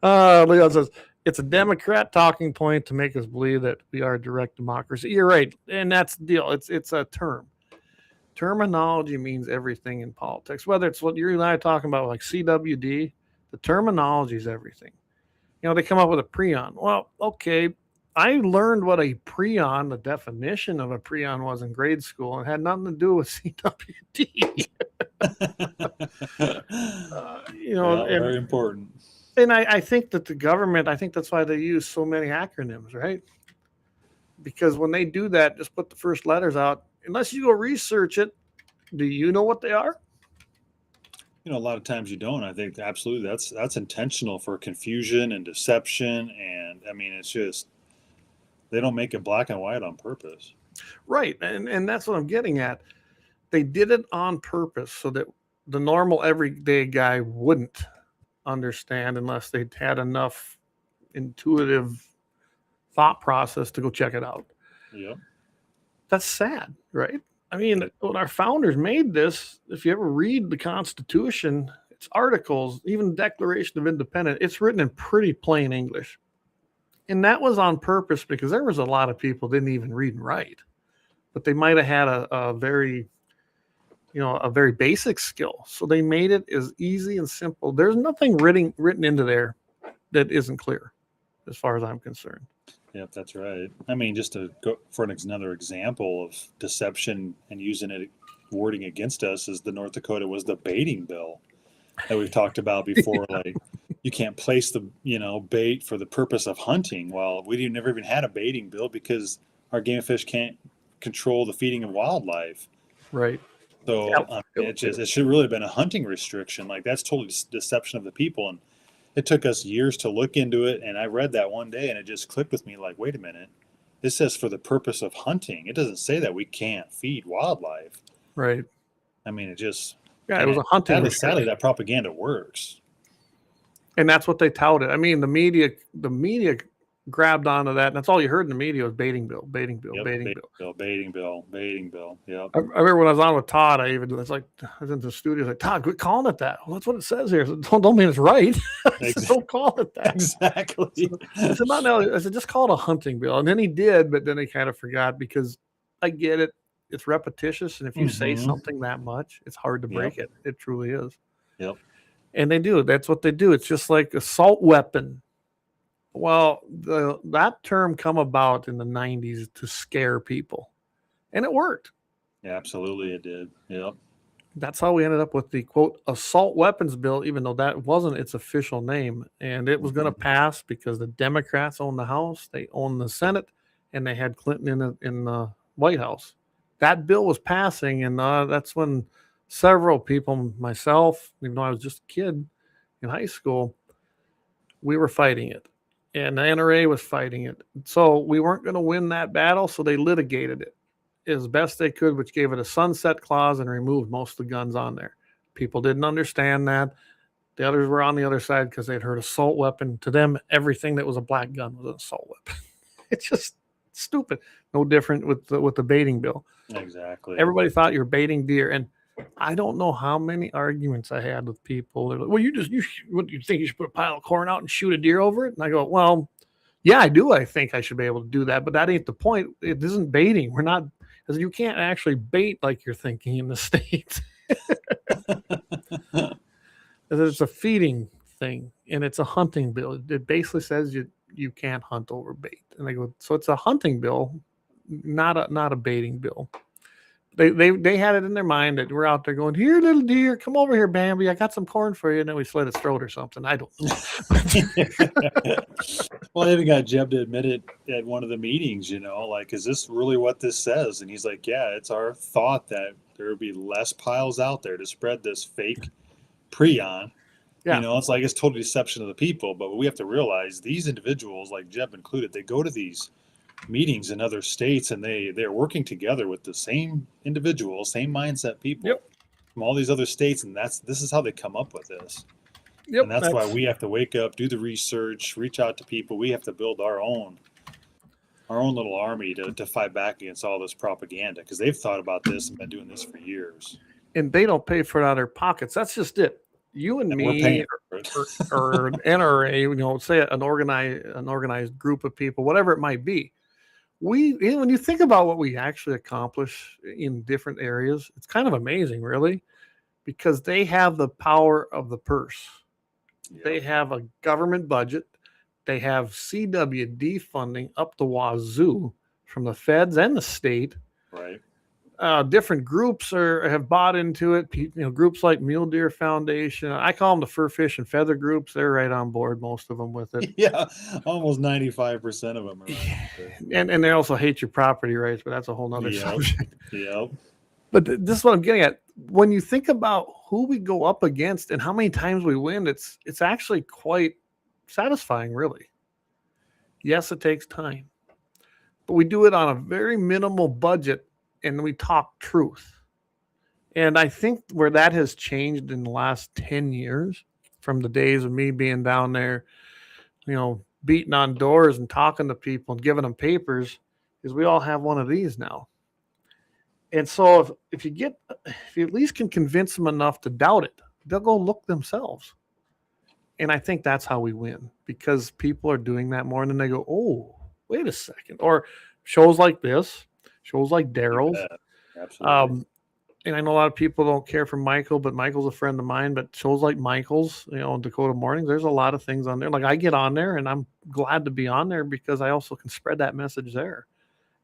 Leon says, it's a Democrat talking point to make us believe that we are a direct democracy. You're right. And that's the deal. It's a term. Terminology means everything in politics, whether it's what you and I are talking about, like CWD, the terminology is everything. You know, they come up with a prion. Well, okay, I learned what a prion, the definition of a prion was in grade school, and had nothing to do with CWD. Very important. And I think that the government, I think that's why they use so many acronyms, right? Because when they do that, just put the first letters out. Unless you go research it, do you know what they are? You know, a lot of times you don't. I think absolutely that's intentional for confusion and deception. And I mean, it's just, they don't make it black and white on purpose. Right. And that's what I'm getting at. They did it on purpose so that the normal everyday guy wouldn't understand unless they'd had enough intuitive thought process to go check it out. Yep. That's sad, right? I mean, when our founders made this, if you ever read the Constitution, its articles, even Declaration of Independence, it's written in pretty plain English. And that was on purpose because there was a lot of people didn't even read and write, but they might have had a very basic skill. So they made it as easy and simple. There's nothing written into there that isn't clear as far as I'm concerned. Yep, that's right. I mean, just to go for another example of deception and using it wording against us is the North Dakota was the baiting bill that we've talked about before. Like, you can't place the bait for the purpose of hunting. Well, we never even had a baiting bill because our game fish can't control the feeding of wildlife. Right. So it should really have been a hunting restriction. Like, that's totally deception of the people. And it took us years to look into it, and I read that one day, and it just clicked with me like, wait a minute. This says for the purpose of hunting. It doesn't say that we can't feed wildlife. Right. I mean, it just... Yeah, it was a hunting. Sadly, that propaganda works. And that's what they touted. I mean, the media grabbed onto that, and that's all you heard in the media was baiting bill. Yep, baiting bill. Yep. I remember when I was on with Todd, I was in the studio, like, Todd, quit calling it that. Well, that's what it says here. I said, don't mean it's right. I said, don't call it that. Exactly. I said, no. I said, just call it a hunting bill. And then he did, but then he kind of forgot because I get it. It's repetitious. And if you say something that much, it's hard to break it. It truly is. Yep. And they do. That's what they do. It's just like assault weapon. Well, that term come about in the 90s to scare people. And it worked. Yeah, absolutely it did. Yep. That's how we ended up with the, quote, assault weapons bill, even though that wasn't its official name. And it was going to pass because the Democrats own the House, they own the Senate, and they had Clinton in the White House. That bill was passing, and that's when several people, myself, even though I was just a kid in high school, we were fighting it. And the NRA was fighting it. So we weren't going to win that battle, so they litigated it as best they could, which gave it a sunset clause and removed most of the guns on there. People didn't understand that. The others were on the other side because they'd heard assault weapon. To them, everything that was a black gun was an assault weapon. It's just stupid. No different with the baiting bill. Exactly. Everybody thought you were baiting deer. And I don't know how many arguments I had with people. They're like, well, what do you think? You should put a pile of corn out and shoot a deer over it? And I go, well, yeah, I do. I think I should be able to do that, but that ain't the point. It isn't baiting. We're not, because you can't actually bait like you're thinking in the States. It's a feeding thing, and it's a hunting bill. It basically says you can't hunt over bait. And I go, so it's a hunting bill, not a baiting bill. They had it in their mind that we're out there going, here, little deer, come over here, Bambi. I got some corn for you. And then we slit its throat or something. I don't know. Well, I even got Jeb to admit it at one of the meetings, like, is this really what this says? And he's like, yeah, it's our thought that there would be less piles out there to spread this fake prion. Yeah. It's like, it's total deception of the people. But we have to realize these individuals, like Jeb included, they go to these meetings in other states, and they're working together with the same individuals, same mindset people from all these other states, and this is how they come up with this. Yep, And that's why we have to wake up, do the research, reach out to people. We have to build our own little army to fight back against all this propaganda, because they've thought about this and been doing this for years. And they don't pay for it out of their pockets. That's just it. You and We're me paying for it. or an NRA, say an organized group of people, whatever it might be. When you think about what we actually accomplish in different areas, it's kind of amazing, really, because they have the power of the purse. Yep. They have a government budget. They have CWD funding up the wazoo from the feds and the state. Right. Different groups have bought into it. Groups like Mule Deer Foundation. I call them the Fur, Fish, and Feather groups. They're right on board, most of them, with it. Yeah, almost 95% of them are right. And they also hate your property rights, but that's a whole nother subject. Yep. But this is what I'm getting at. When you think about who we go up against and how many times we win, it's actually quite satisfying, really. Yes, it takes time, but we do it on a very minimal budget, and we talk truth. And I think where that has changed in the last 10 years, from the days of me being down there, beating on doors and talking to people and giving them papers, is we all have one of these now. And so if you at least can convince them enough to doubt it, they'll go look themselves. And I think that's how we win, because people are doing that more, and then they go, oh, wait a second. Or shows like this, shows like Daryl's. Yeah, absolutely. And I know a lot of people don't care for Michael, but Michael's a friend of mine. But shows like Michael's, Dakota Mornings, there's a lot of things on there. Like, I get on there, and I'm glad to be on there because I also can spread that message there.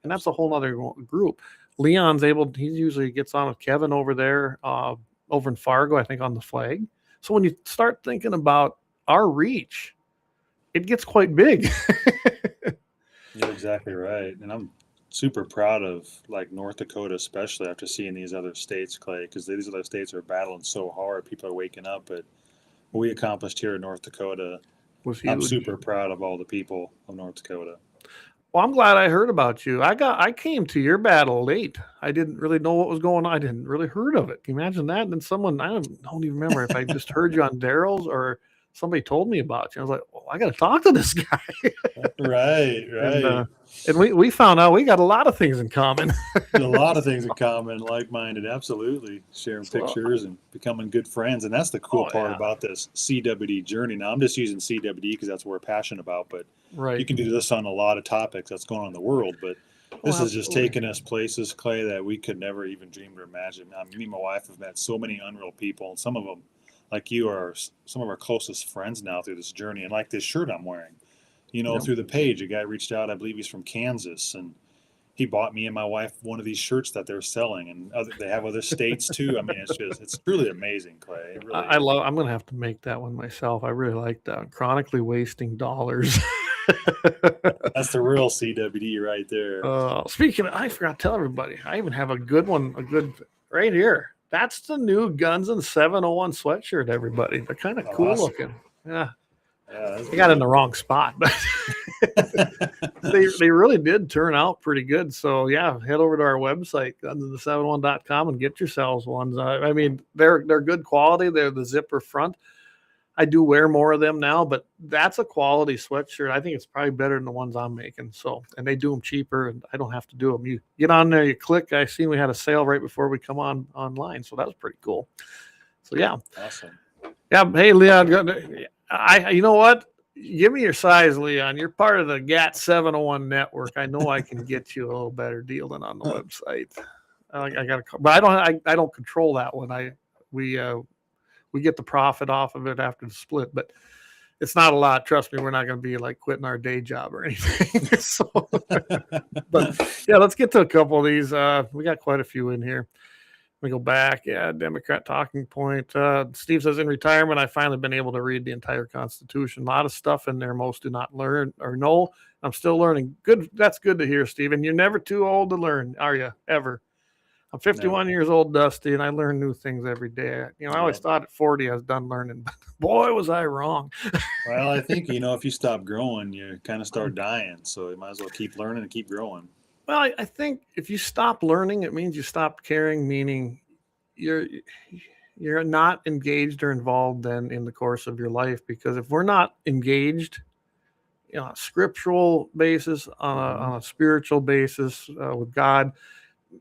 And that's a whole other group. Leon's he usually gets on with Kevin over there, over in Fargo, I think, on the flag. So when you start thinking about our reach, it gets quite big. You're exactly right. And I'm super proud of North Dakota, especially after seeing these other states, Clay, because these other states are battling so hard. People are waking up. But what we accomplished here in North Dakota, I'm super proud of all the people of North Dakota. Well, I'm glad I heard about you. I came to your battle late. I didn't really know what was going on. I didn't really heard of it. Can you imagine that? And then someone, I don't even remember if I just heard you on Daryl's or somebody told me about you. I was like, I got to talk to this guy. Right. And we found out we got a lot of things in common. A lot of things in common, like-minded, absolutely. Sharing pictures and becoming good friends. And that's the cool part about this CWD journey. Now, I'm just using CWD because that's what we're passionate about, but you can do this on a lot of topics that's going on in the world. But this is just taking us places, Clay, that we could never even dream or imagine. Now, me and my wife have met so many unreal people, and some of them, like you, are some of our closest friends now through this journey. And like this shirt I'm wearing, through the page, a guy reached out, I believe he's from Kansas, and he bought me and my wife one of these shirts that they're selling, and they have other states too. I mean, it's truly amazing, Clay. Really I'm going to have to make that one myself. I really like that. Chronically wasting dollars. That's the real CWD right there. Speaking of, I forgot to tell everybody, I even have a good right here. That's the new Guns and 701 sweatshirt, everybody. They're kind of cool looking. Yeah. I got in the wrong spot, but they really did turn out pretty good. So yeah, head over to our website, gunsand701.com, and get yourselves ones. I mean, they're good quality. They're the zipper front. I do wear more of them now, but that's a quality sweatshirt. I think it's probably better than the ones I'm making. So, and they do them cheaper, and I don't have to do them. You get on there, you click. I seen we had a sale right before we come online, so that was pretty cool. So yeah, awesome. Yeah, hey Leon, you know what? Give me your size, Leon. You're part of the GAT701 network. I know I can get you a little better deal than on the website. I got, but I don't control that one. We get the profit off of it after the split, but it's not a lot. Trust me, we're not going to be like quitting our day job or anything. But yeah, let's get to a couple of these. We got quite a few in here. Let me go back. Yeah, Democrat talking point. Steve says, in retirement, I've finally been able to read the entire Constitution. A lot of stuff in there most do not learn or know. I'm still learning. Good. That's good to hear, Steve. And you're never too old to learn, are you? Ever. I'm 51 years old, Dusty, and I learn new things every day. I always thought at 40 I was done learning, but boy, was I wrong. Well, I think, if you stop growing, you kind of start dying. So you might as well keep learning and keep growing. Well, I think if you stop learning, it means you stop caring, meaning you're not engaged or involved then in the course of your life, because if we're not engaged on a scriptural basis, on a spiritual basis with God,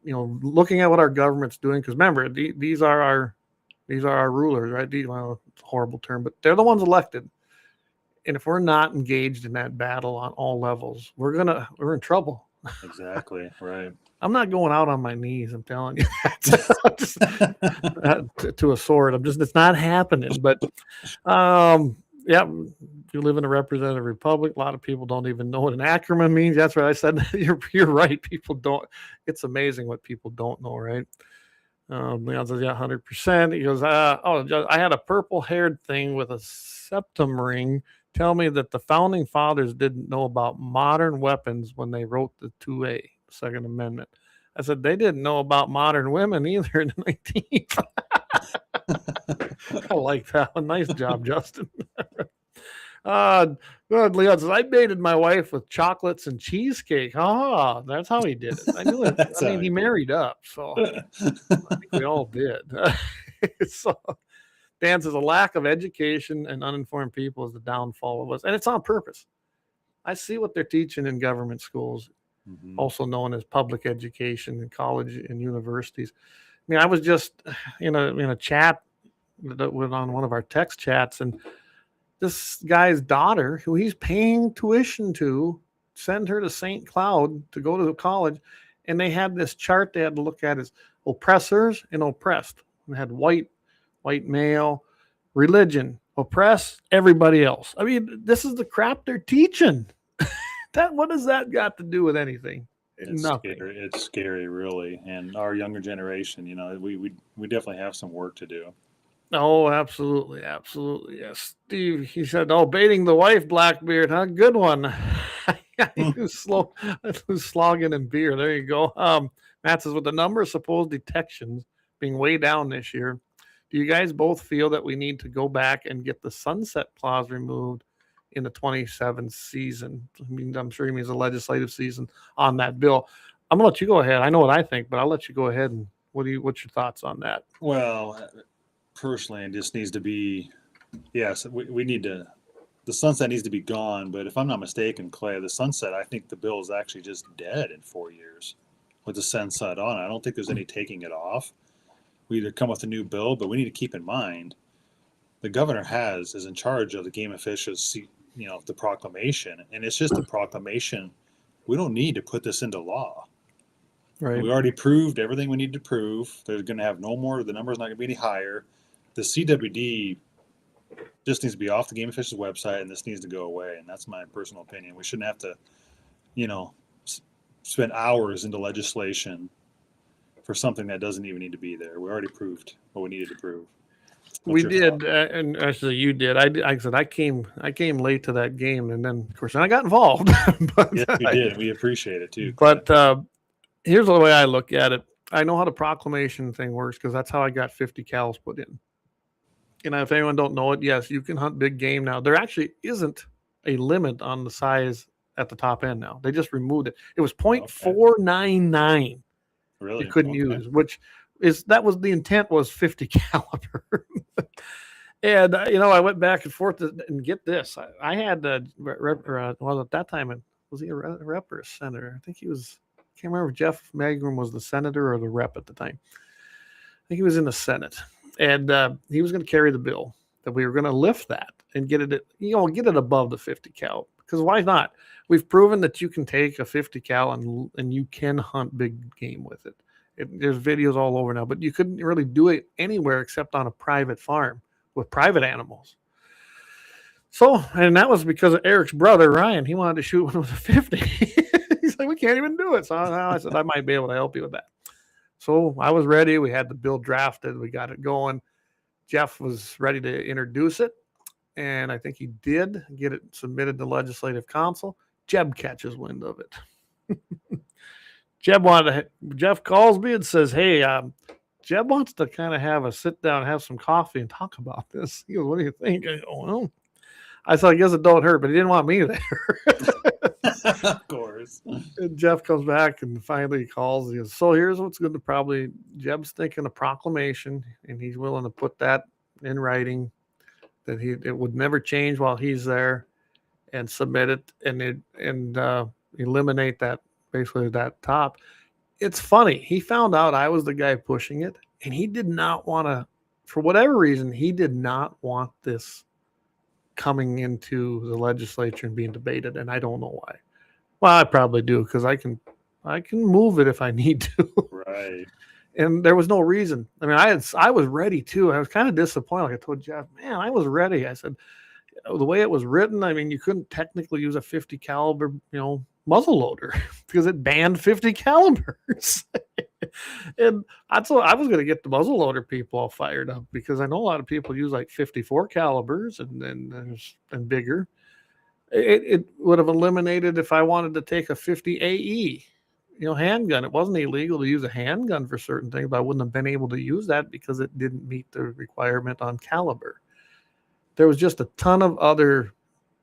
looking at what our government's doing, because remember, these are our rulers, right? It's a horrible term, but they're the ones elected. And if we're not engaged in that battle on all levels, we're in trouble. Exactly. Right. I'm not going out on my knees. I'm telling you, just, to a sword. It's not happening. But yeah, you live in a representative republic. A lot of people don't even know what an acronym means. That's what I said. You're right. People don't. It's amazing what people don't know, right? Leon says, yeah, 100%. He goes, I had a purple-haired thing with a septum ring tell me that the founding fathers didn't know about modern weapons when they wrote the 2A, Second Amendment. I said, they didn't know about modern women either in the 19th. I like that one. Nice job, Justin. Good. Leon says, I baited my wife with chocolates and cheesecake. That's how he did it. I knew it. He married up, so I think we all did. So Dan says, a lack of education and uninformed people is the downfall of us. And it's on purpose. I see what they're teaching in government schools, also known as public education in college and universities. I was just in a chat that went on one of our text chats, and this guy's daughter, who he's paying tuition to, send her to St. Cloud to go to college. And they had this chart they had to look at as oppressors and oppressed. They had white male, religion, oppress everybody else. This is the crap they're teaching. What has that got to do with anything? Nothing. It's scary, really. And our younger generation, we definitely have some work to do. Oh, absolutely. Absolutely. Yes. Steve, he said, baiting the wife, Blackbeard, huh? Good one. Who's slogging and beer. There you go. Matt says, with the number of supposed detections being way down this year, do you guys both feel that we need to go back and get the sunset clause removed in the 27 season? I'm sure he means the legislative season on that bill. I'm going to let you go ahead. I know what I think, but I'll let you go ahead. And what's your thoughts on that? Well, personally, it just needs to be, yes, we need to, the sunset needs to be gone. But if I'm not mistaken, Clay, the sunset, I think the bill is actually just dead in 4 years with the sunset on. I don't think there's any taking it off. We either come with a new bill, but we need to keep in mind the governor is in charge of the game officials, the proclamation, and it's just a proclamation. We don't need to put this into law. Right. We already proved everything we need to prove. There's going to have no more. The number's not going to be any higher. The CWD just needs to be off the game officials website, and this needs to go away. And that's my personal opinion. We shouldn't have to, spend hours into legislation for something that doesn't even need to be there. We already proved what we needed to prove. We did, and actually you did. I said I came late to that game, and then of course I got involved. But yes, we did. We appreciate it too. But here's the way I look at it. I know how the proclamation thing works because that's how I got 50 cals put in. And if anyone don't know it, yes, you can hunt big game now. There actually isn't a limit on the size at the top end now. They just removed it. It was .499. Really? You couldn't use, which is the intent was 50 caliber. And I went back and forth and get this. I had at that time, was he a rep or a senator? I think he was. I can't remember if Jeff Magrum was the senator or the rep at the time. I think he was in the Senate, and he was going to carry the bill that we were going to lift that and get it above the 50 cal. Because why not? We've proven that you can take a 50 cal and you can hunt big game with it. There's videos all over now, but you couldn't really do it anywhere except on a private farm with private animals. So, and that was because of Eric's brother, Ryan. He wanted to shoot one with a 50. He's like, we can't even do it. So I said, I might be able to help you with that. So I was ready. We had the bill drafted. We got it going. Jeff was ready to introduce it. And I think he did get it submitted to Legislative Council. Jeb catches wind of it. Jeff calls me and says, hey, Jeb wants to kind of have a sit down, have some coffee and talk about this. He goes, what do you think? I go, well, I said, I guess it don't hurt, but he didn't want me there. Of course. And Jeff comes back and finally calls. He goes, so here's what's going to probably, Jeb's thinking a proclamation, and he's willing to put that in writing that it would never change while he's there, and submit it and eliminate that, basically that top. It's funny. He found out I was the guy pushing it, and he did not want to, for whatever reason, he did not want this coming into the legislature and being debated, and I don't know why. Well, I probably do, because I can move it if I need to. Right. And there was no reason. I mean, I was ready too. I was kind of disappointed. Like I told Jeff, man, I was ready. I said, the way it was written, I mean, you couldn't technically use a 50 caliber, muzzle loader because it banned 50 calibers. And that's what I was going to get the muzzle loader people all fired up, because I know a lot of people use like 54 calibers and bigger. It would have eliminated if I wanted to take a 50 AE, handgun. It wasn't illegal to use a handgun for certain things, but I wouldn't have been able to use that because it didn't meet the requirement on caliber. There was just a ton of other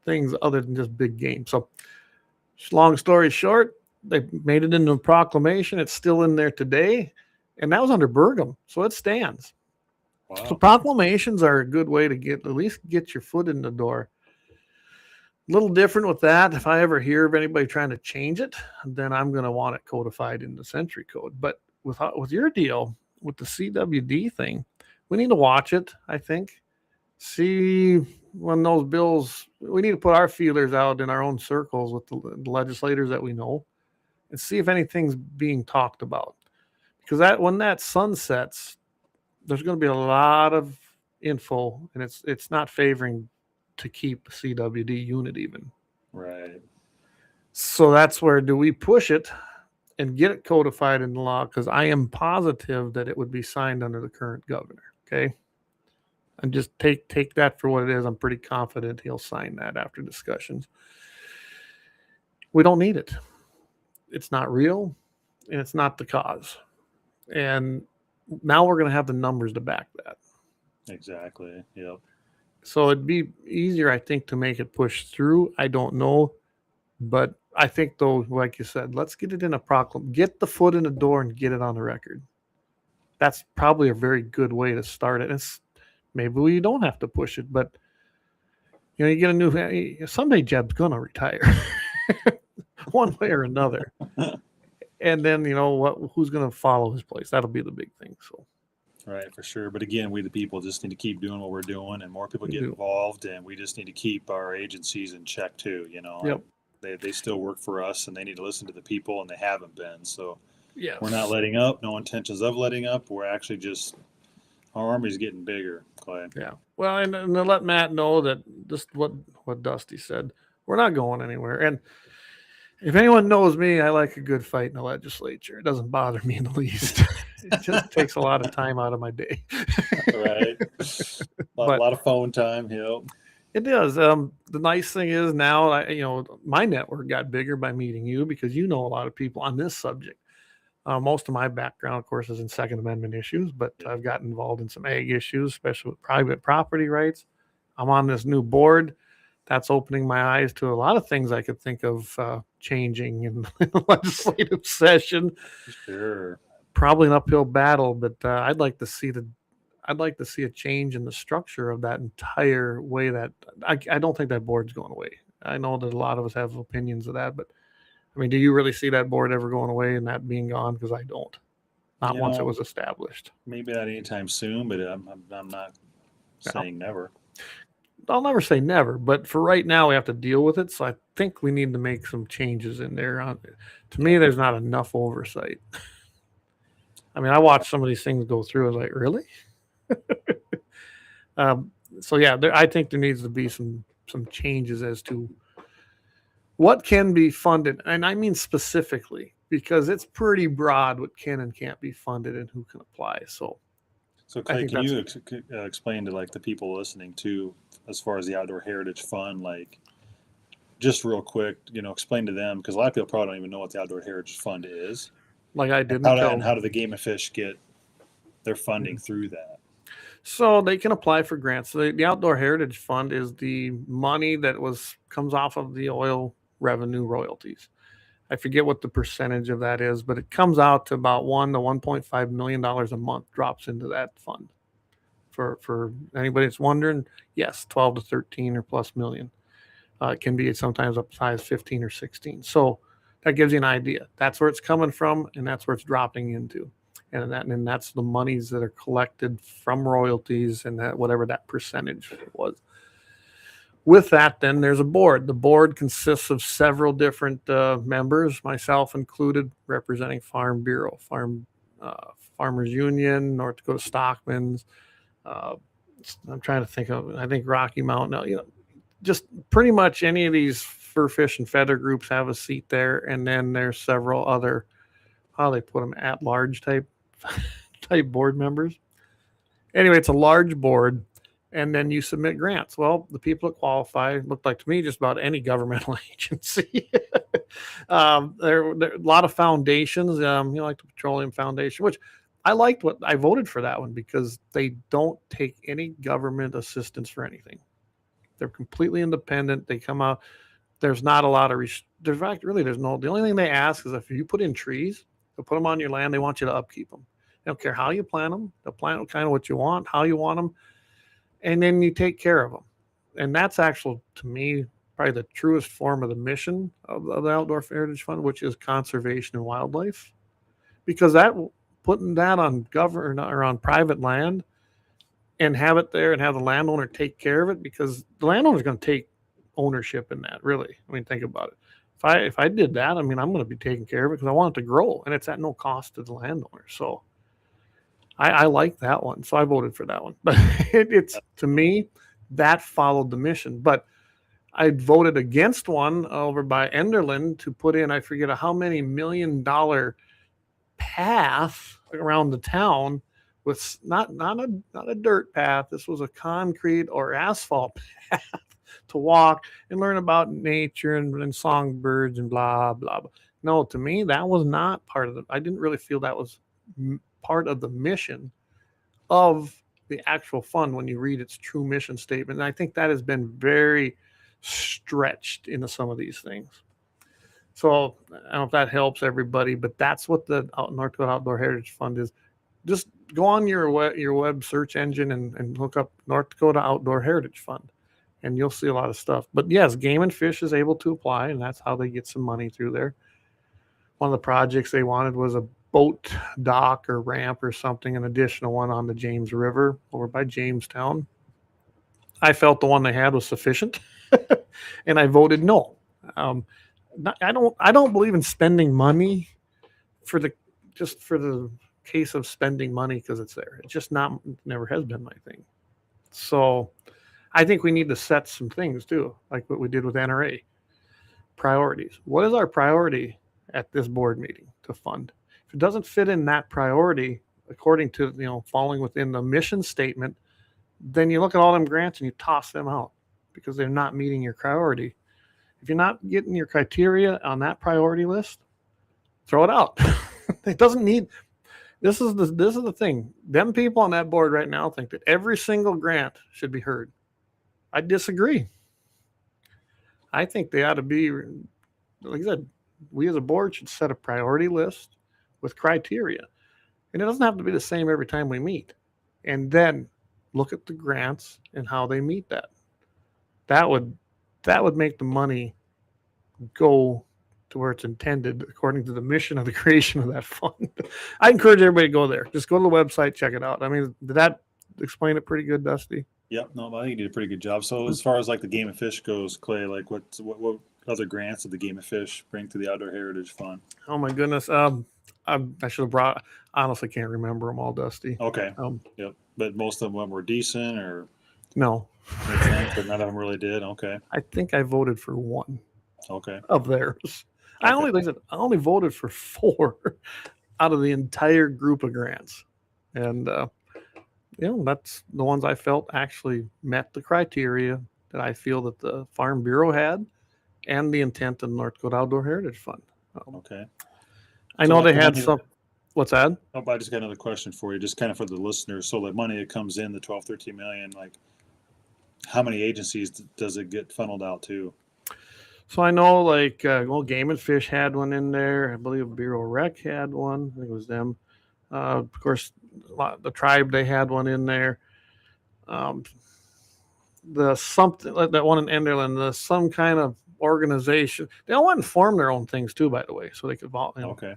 things other than just big game. So long story short, they made it into a proclamation. It's still in there today, and that was under Burgum, so it stands. Wow. So proclamations are a good way to at least get your foot in the door. A little different with that. If I ever hear of anybody trying to change it, then I'm going to want it codified in the Century Code. But with your deal, with the CWD thing, we need to watch it, I think. See when those bills, we need to put our feelers out in our own circles with the legislators that we know and see if anything's being talked about. Because when that sunsets, there's going to be a lot of info, and it's not favoring to keep CWD unit even. Right. So that's where, do we push it and get it codified in the law? Because I am positive that it would be signed under the current governor. Okay. And just take that for what it is. I'm pretty confident he'll sign that after discussions. We don't need it. It's not real, and it's not the cause. And now we're going to have the numbers to back that. Exactly. Yep. So it'd be easier, I think, to make it push through. I don't know. But I think, though, like you said, let's get it in a proclamation. Get the foot in the door and get it on the record. That's probably a very good way to start it. Maybe we don't have to push it, but you get a new. Someday Jeb's gonna retire, one way or another, and then who's gonna follow his place? That'll be the big thing. So, right, for sure. But again, we the people just need to keep doing what we're doing, and more people get involved, and we just need to keep our agencies in check too. Yep. They still work for us, and they need to listen to the people, and they haven't been. So, yes. We're not letting up. No intentions of letting up. We're actually just. Our army's getting bigger, Clay. Yeah. Well, and to let Matt know that just what Dusty said, we're not going anywhere. And if anyone knows me, I like a good fight in the legislature. It doesn't bother me in the least. It just takes a lot of time out of my day. Right. A lot of phone time. Yep. It does. The nice thing is now, my network got bigger by meeting you, because you know a lot of people on this subject. Most of my background, of course, is in Second Amendment issues, but I've gotten involved in some ag issues, especially with private property rights. I'm on this new board. That's opening my eyes to a lot of things I could think of changing in the legislative session. Sure. Probably an uphill battle, but I'd like to see a change in the structure of that entire way. That I don't think that board's going away. I know that a lot of us have opinions of that, but I mean, do you really see that board ever going away and that being gone? Because I don't. Not once it was established. Maybe not anytime soon, but I'm not saying never. I'll never say never, but for right now, we have to deal with it. So I think we need to make some changes in there. To me, there's not enough oversight. I mean, I watched some of these things go through. I was like, really? I think there needs to be some changes as to what can be funded. And I mean specifically, because it's pretty broad what can and can't be funded and who can apply. So Clay, can you explain to the people listening too, as far as the Outdoor Heritage Fund, just real quick, explain to them, because a lot of people probably don't even know what the Outdoor Heritage Fund is. Like I didn't. And how do the Game and Fish get their funding through that? So they can apply for grants. So the Outdoor Heritage Fund is the money that comes off of the oil revenue royalties. I forget what the percentage of that is, but it comes out to about $1 to $1.5 million a month drops into that fund. For anybody that's wondering, yes, 12 to 13 or plus million. It can be sometimes up as high as 15 or 16. So that gives you an idea. That's where it's coming from, and that's where it's dropping into. And that's the monies that are collected from royalties and that whatever that percentage was. With that, then there's a board. The board consists of several different members, myself included, representing Farm Bureau, Farmers Union, North Dakota Stockmen's. I'm trying to think of, I think Rocky Mountain, just pretty much any of these fur, fish, and feather groups have a seat there. And then there's several other, how they put them, at-large type board members. Anyway, it's a large board. And then you submit grants. Well, the people that qualify looked like to me just about any governmental agency. There are a lot of foundations, like the Petroleum Foundation, which I liked. What I voted for that one because they don't take any government assistance for anything. They're completely independent. They come out. There's not a lot of there's no. The only thing they ask is if you put in trees, they'll put them on your land. They want you to upkeep them. They don't care how you plant them. They'll plant kind of what you want, how you want them. And then you take care of them. And that's actually, to me, probably the truest form of the mission of the Outdoor Heritage Fund, which is conservation and wildlife. Because putting that on government or on private land and have it there and have the landowner take care of it, because the landowner's going to take ownership in that, really. I mean, think about it. If I did that, I mean, I'm going to be taking care of it because I want it to grow, and it's at no cost to the landowner. So I like that one, so I voted for that one. But it's to me, that followed the mission. But I voted against one over by Enderlin to put in, I forget how many $1 million path around the town with not a dirt path. This was a concrete or asphalt path to walk and learn about nature and songbirds and blah, blah, blah. No, to me, that was not part of it. I didn't really feel that was part of the mission of the actual fund when you read its true mission statement. And I think that has been very stretched into some of these things. So I don't know if that helps everybody, but that's what the North Dakota Outdoor Heritage Fund is. Just go on your web search engine and look up North Dakota Outdoor Heritage Fund, and you'll see a lot of stuff. But yes, Game and Fish is able to apply, and that's how they get some money through there. One of the projects they wanted was a boat dock or ramp or something, an additional one on the James River over by Jamestown. I felt the one they had was sufficient, and I voted no. I don't believe in spending money for the case of spending money because it's there. It's just never has been my thing. So I think we need to set some things too, like what we did with NRA. Priorities. What is our priority at this board meeting to fund? If it doesn't fit in that priority, according to, falling within the mission statement, then you look at all them grants and you toss them out because they're not meeting your priority. If you're not getting your criteria on that priority list, throw it out. It doesn't need, this is the thing. Them people on that board right now think that every single grant should be heard. I disagree. I think they ought to be, like I said, we as a board should set a priority list with criteria. And it doesn't have to be the same every time we meet. And then look at the grants and how they meet that. That would make the money go to where it's intended according to the mission of the creation of that fund. I encourage everybody to go there. Just go to the website, check it out. I mean, did that explain it pretty good, Dusty? Yep. No, I think you did a pretty good job. So as far as like the Game and Fish goes, Clay, like what other grants did the Game and Fish bring to the Outdoor Heritage Fund? Oh my goodness. I should have brought, honestly can't remember them all, Dusty. Okay. Yep. But most of them were decent or? No. But none of them really did. Okay. I think I voted for one. Okay. Of theirs. I only voted for 4 out of the entire group of grants. And, that's the ones I felt actually met the criteria that I feel that the Farm Bureau had and the intent of the North Dakota Outdoor Heritage Fund. Okay. I know they had some. What's that? Oh, I just got another question for you, just kind of for the listeners. So the money that comes in, the 12, 13 million, like how many agencies does it get funneled out to? So I know, like, Game and Fish had one in there. I believe Bureau Rec had one. I think it was them. Of course, the Tribe, they had one in there. The something like that one in Enderlin, some kind of organization. They all went and formed their own things too, by the way, so they could Okay.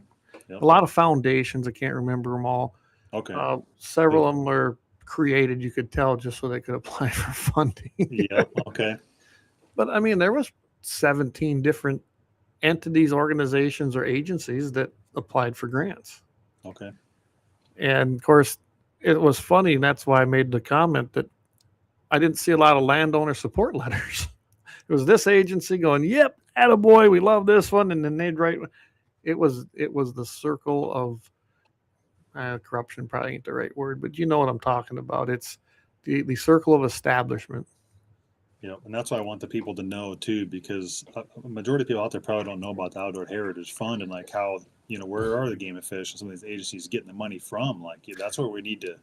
Yep. A lot of foundations. I can't remember them all. Okay. Several of them were created, you could tell, just so they could apply for funding. Yeah. Okay. But I mean, there was 17 different entities, organizations, or agencies that applied for grants. Okay. And of course, it was funny. And that's why I made the comment that I didn't see a lot of landowner support letters. It was this agency going, "Yep, attaboy, we love this one," and then they'd write. It was the circle of corruption. Probably ain't the right word, but you know what I'm talking about. It's the circle of establishment. Yeah, and that's why I want the people to know too, because a majority of people out there probably don't know about the Outdoor Heritage Fund and like how, where are the Game and Fish and some of these agencies getting the money from? Like, that's where we need to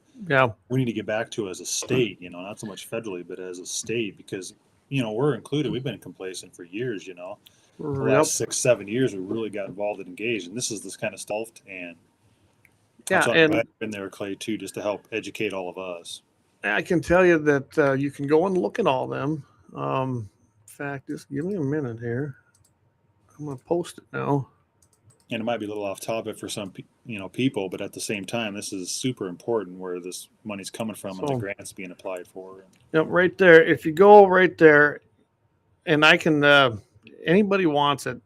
get back to as a state, not so much federally, but as a state, because we're included. We've been complacent for years. The last 6-7 years we really got involved and engaged, and this is this kind of stuff. And I've been there, Clay, too, just to help educate all of us. I can tell you that you can go and look at all them. In fact, just give me a minute here. I'm going to post it now. And it might be a little off topic for some, people, but at the same time, this is super important where this money's coming from and the grants being applied for. Yep, right there. If you go right there, and I can, anybody wants it,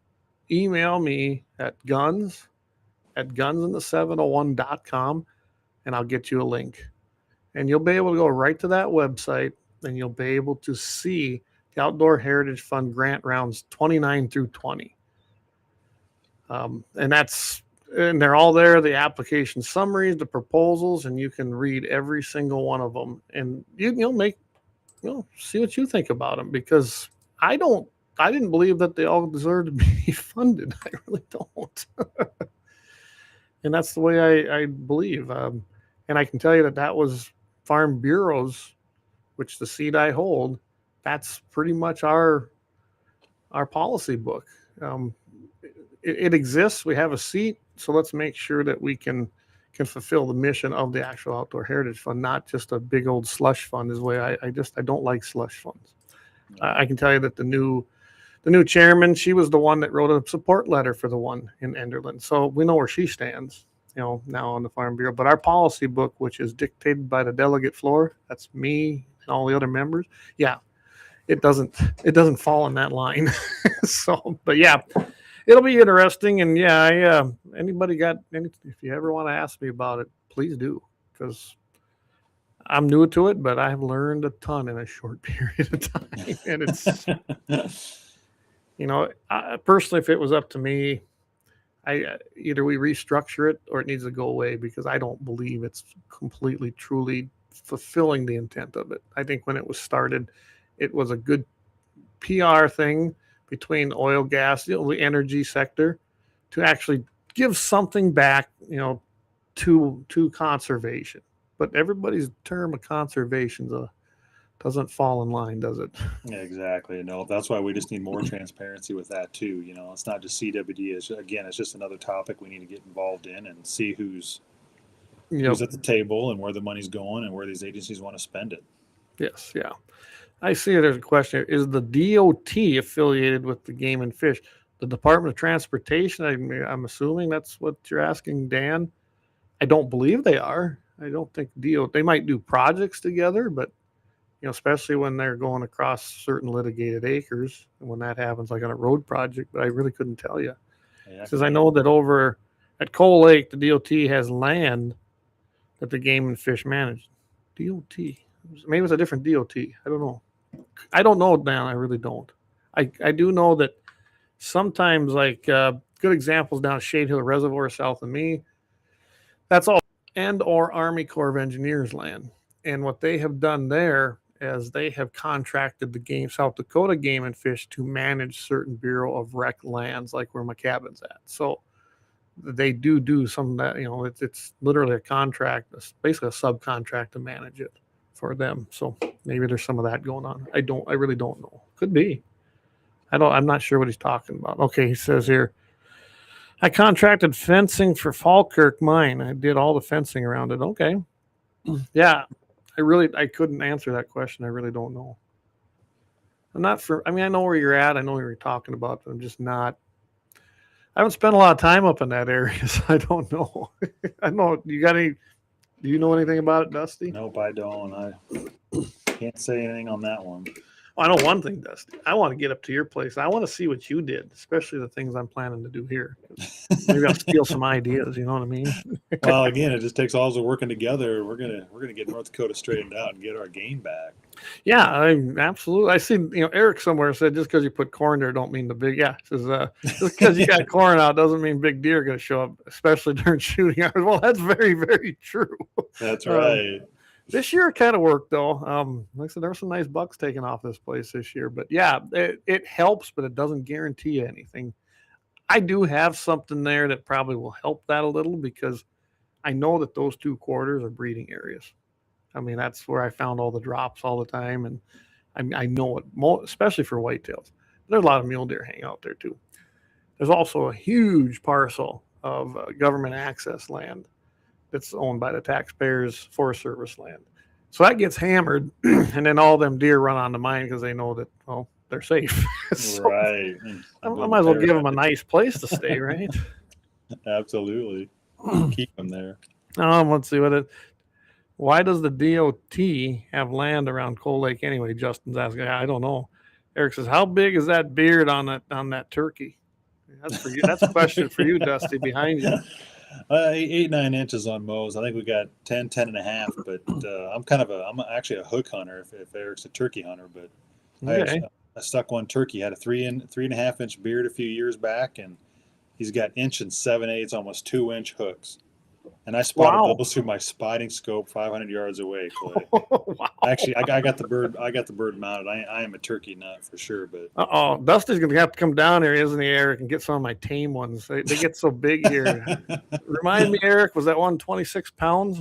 email me at gunsandthe701.com, and I'll get you a link. And you'll be able to go right to that website, and you'll be able to see the Outdoor Heritage Fund grant rounds 29 through 20. And they're all there, the application summaries, the proposals, and you can read every single one of them. And you'll see what you think about them, because I didn't believe that they all deserve to be funded. I really don't. And that's the way I believe. And I can tell you that was Farm Bureaus, which the seat I hold, that's pretty much our policy book. It exists. We have a seat, so let's make sure that we can fulfill the mission of the actual Outdoor Heritage Fund, not just a big old slush fund. Is the way I don't like slush funds. I can tell you that the new chairman, she was the one that wrote a support letter for the one in Enderlin, so we know where she stands. Now on the Farm Bureau, but our policy book, which is dictated by the delegate floor, that's me and all the other members. Yeah, it doesn't fall in that line. So, but yeah, it'll be interesting. And yeah, anybody got anything? If you ever want to ask me about it, please do, because I'm new to it, but I've learned a ton in a short period of time. And it's, personally, if it was up to me, either we restructure it or it needs to go away, because I don't believe it's completely, truly fulfilling the intent of it. I think when it was started, it was a good PR thing between oil, gas, the energy sector, to actually give something back, to conservation. But everybody's term of conservation doesn't fall in line, does it? Yeah, exactly. No, that's why we just need more transparency with that too. It's not just CWD. It's just another topic we need to get involved in and see who's at the table and where the money's going and where these agencies want to spend it. Yes, yeah. I see there's a question here. Is the DOT affiliated with the Game and Fish? The Department of Transportation, I'm assuming that's what you're asking, Dan. I don't believe they are. I don't think they might do projects together, but especially when they're going across certain litigated acres, and when that happens, like on a road project. But I really couldn't tell you, because I know that over at Coal Lake, the DOT has land that the Game and Fish manage. DOT, maybe it's a different DOT. I don't know, Dan. I really don't. I do know that sometimes, like good examples down at Shade Hill Reservoir south of me, that's all or Army Corps of Engineers land. And what they have done there is they have contracted the South Dakota Game and Fish to manage certain Bureau of Rec lands, like where my cabin's at. So they do some of that. It's literally a contract, basically a subcontract to manage it for them. So maybe there's some of that going on. I really don't know. Could be. I'm not sure what he's talking about. Okay, he says here, I contracted fencing for Falkirk Mine. I did all the fencing around it. Okay. Yeah, I couldn't answer that question. I really don't know. I know where you're at. I know what you're talking about. But I'm just not. I haven't spent a lot of time up in that area, so I don't know. I know do you know anything about it, Dusty? Nope, I don't. I can't say anything on that one. I know one thing, Dusty. I want to get up to your place. I want to see what you did, especially the things I'm planning to do here. Maybe I'll steal some ideas. You know what I mean? Well, again, it just takes all of us working together. We're gonna get North Dakota straightened out and get our game back. Yeah, absolutely. I see. Eric somewhere said just because you put corn there don't mean the big. Yeah, says just because you got corn out doesn't mean big deer are going to show up, especially during shooting hours. Well, that's very, very true. That's right. This year it kind of worked though. Like I said, there were some nice bucks taken off this place this year. But yeah, it helps, but it doesn't guarantee you anything. I do have something there that probably will help that a little because I know that those 2 quarters are breeding areas. I mean, that's where I found all the drops all the time. And I know it, especially for whitetails. There's a lot of mule deer hang out there too. There's also a huge parcel of government access land that's owned by the taxpayers, Forest Service land. So that gets hammered, and then all them deer run on the mine because they know that, well, they're safe. So right. I might as well give them a nice place to stay, right? Absolutely. Keep them there. Let's see why does the DOT have land around Coal Lake anyway? Justin's asking. I don't know. Eric says, how big is that beard on that turkey? That's for you. That's a question for you, Dusty, behind you. 8-9 inches on Moe's. I think we got 10 and a half, but I'm actually a hook hunter if Eric's a turkey hunter, but Okay. I stuck one turkey, had a 3.5 inch beard a few years back, and he's got 1 7/8, almost 2 inch hooks. And I spotted those through my spotting scope 500 yards away, Clay. Wow. Actually, I got the bird mounted. I am a turkey nut for sure, but Dusty's gonna have to come down here, isn't he, Eric, and get some of my tame ones. They get so big here. Remind me, Eric, was that one 26 pounds?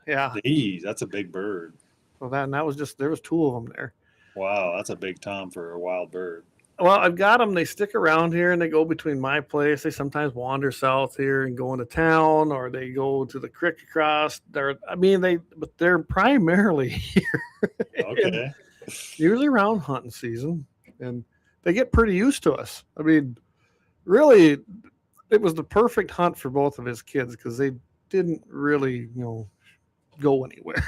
Yeah. Geez, that's a big bird. So there was 2 of them there. Wow, that's a big tom for a wild bird. Well, I've got them. They stick around here and they go between my place. They sometimes wander south here and go into town, or they go to the creek across. But they're primarily here. Okay. Usually around hunting season, and they get pretty used to us. I mean, really, it was the perfect hunt for both of his kids because they didn't really, go anywhere.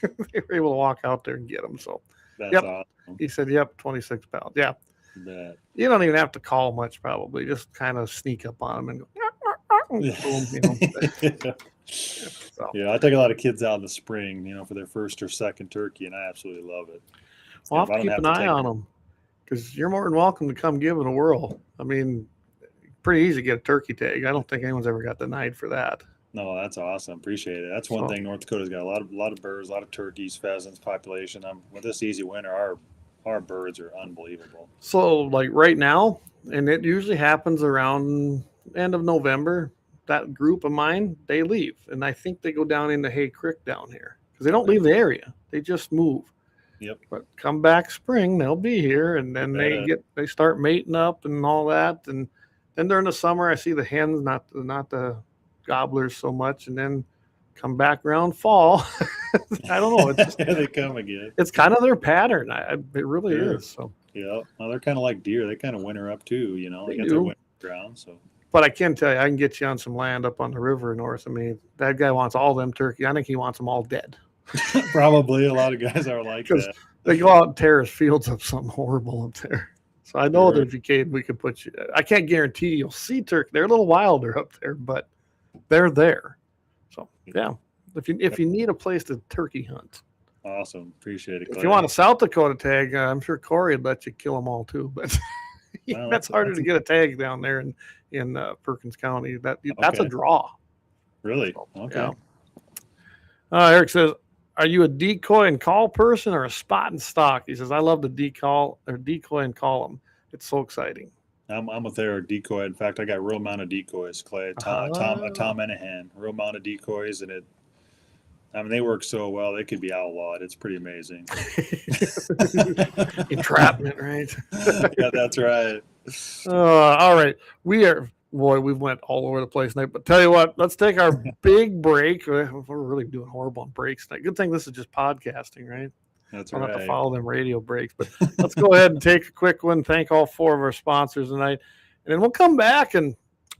They were able to walk out there and get them. So, That's awesome. He said, "Yep, 26 pounds." Yeah. Bet. You don't even have to call much, probably. Just kind of sneak up on them and go, boom, So. Yeah, I take a lot of kids out in the spring, for their first or second turkey, and I absolutely love it. We'll have to keep an eye on them because you're more than welcome to come give it a whirl. I mean, pretty easy to get a turkey tag. I don't think anyone's ever got denied for that. No, that's awesome. Appreciate it. That's one thing. North Dakota's got a lot of birds, a lot of turkeys, pheasants population. With this easy winter, our birds are unbelievable. So, like right now, and it usually happens around end of November, that group of mine, they leave. And I think they go down into Hay Creek down here because they don't leave the area. They just move. Yep. But come back spring, they'll be here. And then they start mating up and all that. And then during the summer, I see the hens, not the gobblers so much. And then come back around fall. I don't know. It's just, they come again. It's kind of their pattern. It really is. So yeah, well, they're kind of like deer. They kind of winter up too. They got their winter ground. So, but I can tell you, I can get you on some land up on the river north. I mean, that guy wants all them turkey. I think he wants them all dead. Probably a lot of guys are like that. They go out and tear his fields up something horrible up there. So I know that if you came, we could put you. I can't guarantee you'll see turkey. They're a little wilder up there, but they're there. So yeah, if you need a place to turkey hunt, awesome, appreciate it. Clay. If you want a South Dakota tag, I'm sure Corey would let you kill them all too. But that's harder to get a tag down there in Perkins County. That's a draw. Really? So, okay. Yeah. Eric says, "Are you a decoy and call person or a spot and stalk?" He says, "I love to decoy and call them. It's so exciting." I'm with their decoy. In fact, I got real amount of decoys, Clay. A Tom and a hand, real amount of decoys, and I mean, they work so well, they could be outlawed. It's pretty amazing. Entrapment, right? Yeah, that's right. All right. We went all over the place tonight, but tell you what, let's take our big break. We're really doing horrible on breaks tonight. Good thing this is just podcasting, right? That's I don't have to right. follow them radio breaks, but let's go ahead and take a quick one. Thank all 4 of our sponsors tonight. And then we'll come back and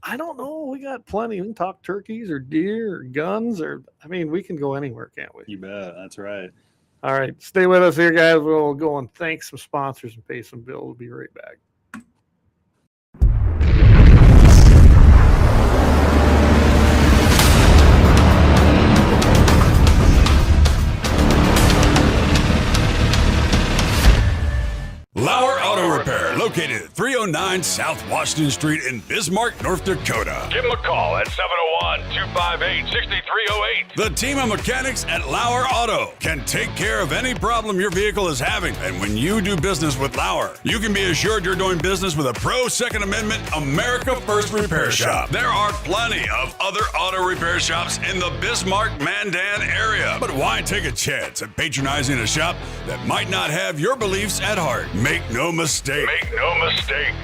I don't know. We got plenty. We can talk turkeys or deer or guns we can go anywhere, can't we? You bet. That's right. All right. Stay with us here, guys. We'll go and thank some sponsors and pay some bills. We'll be right back. Lauer Auto Repair, located at 309 South Washington Street in Bismarck, North Dakota. Give them a call at 701-258-6308. The team of mechanics at Lauer Auto can take care of any problem your vehicle is having. And when you do business with Lauer, you can be assured you're doing business with a pro Second Amendment America First repair shop. There are plenty of other auto repair shops in the Bismarck-Mandan area. But why take a chance at patronizing a shop that might not have your beliefs at heart? Make no mistake.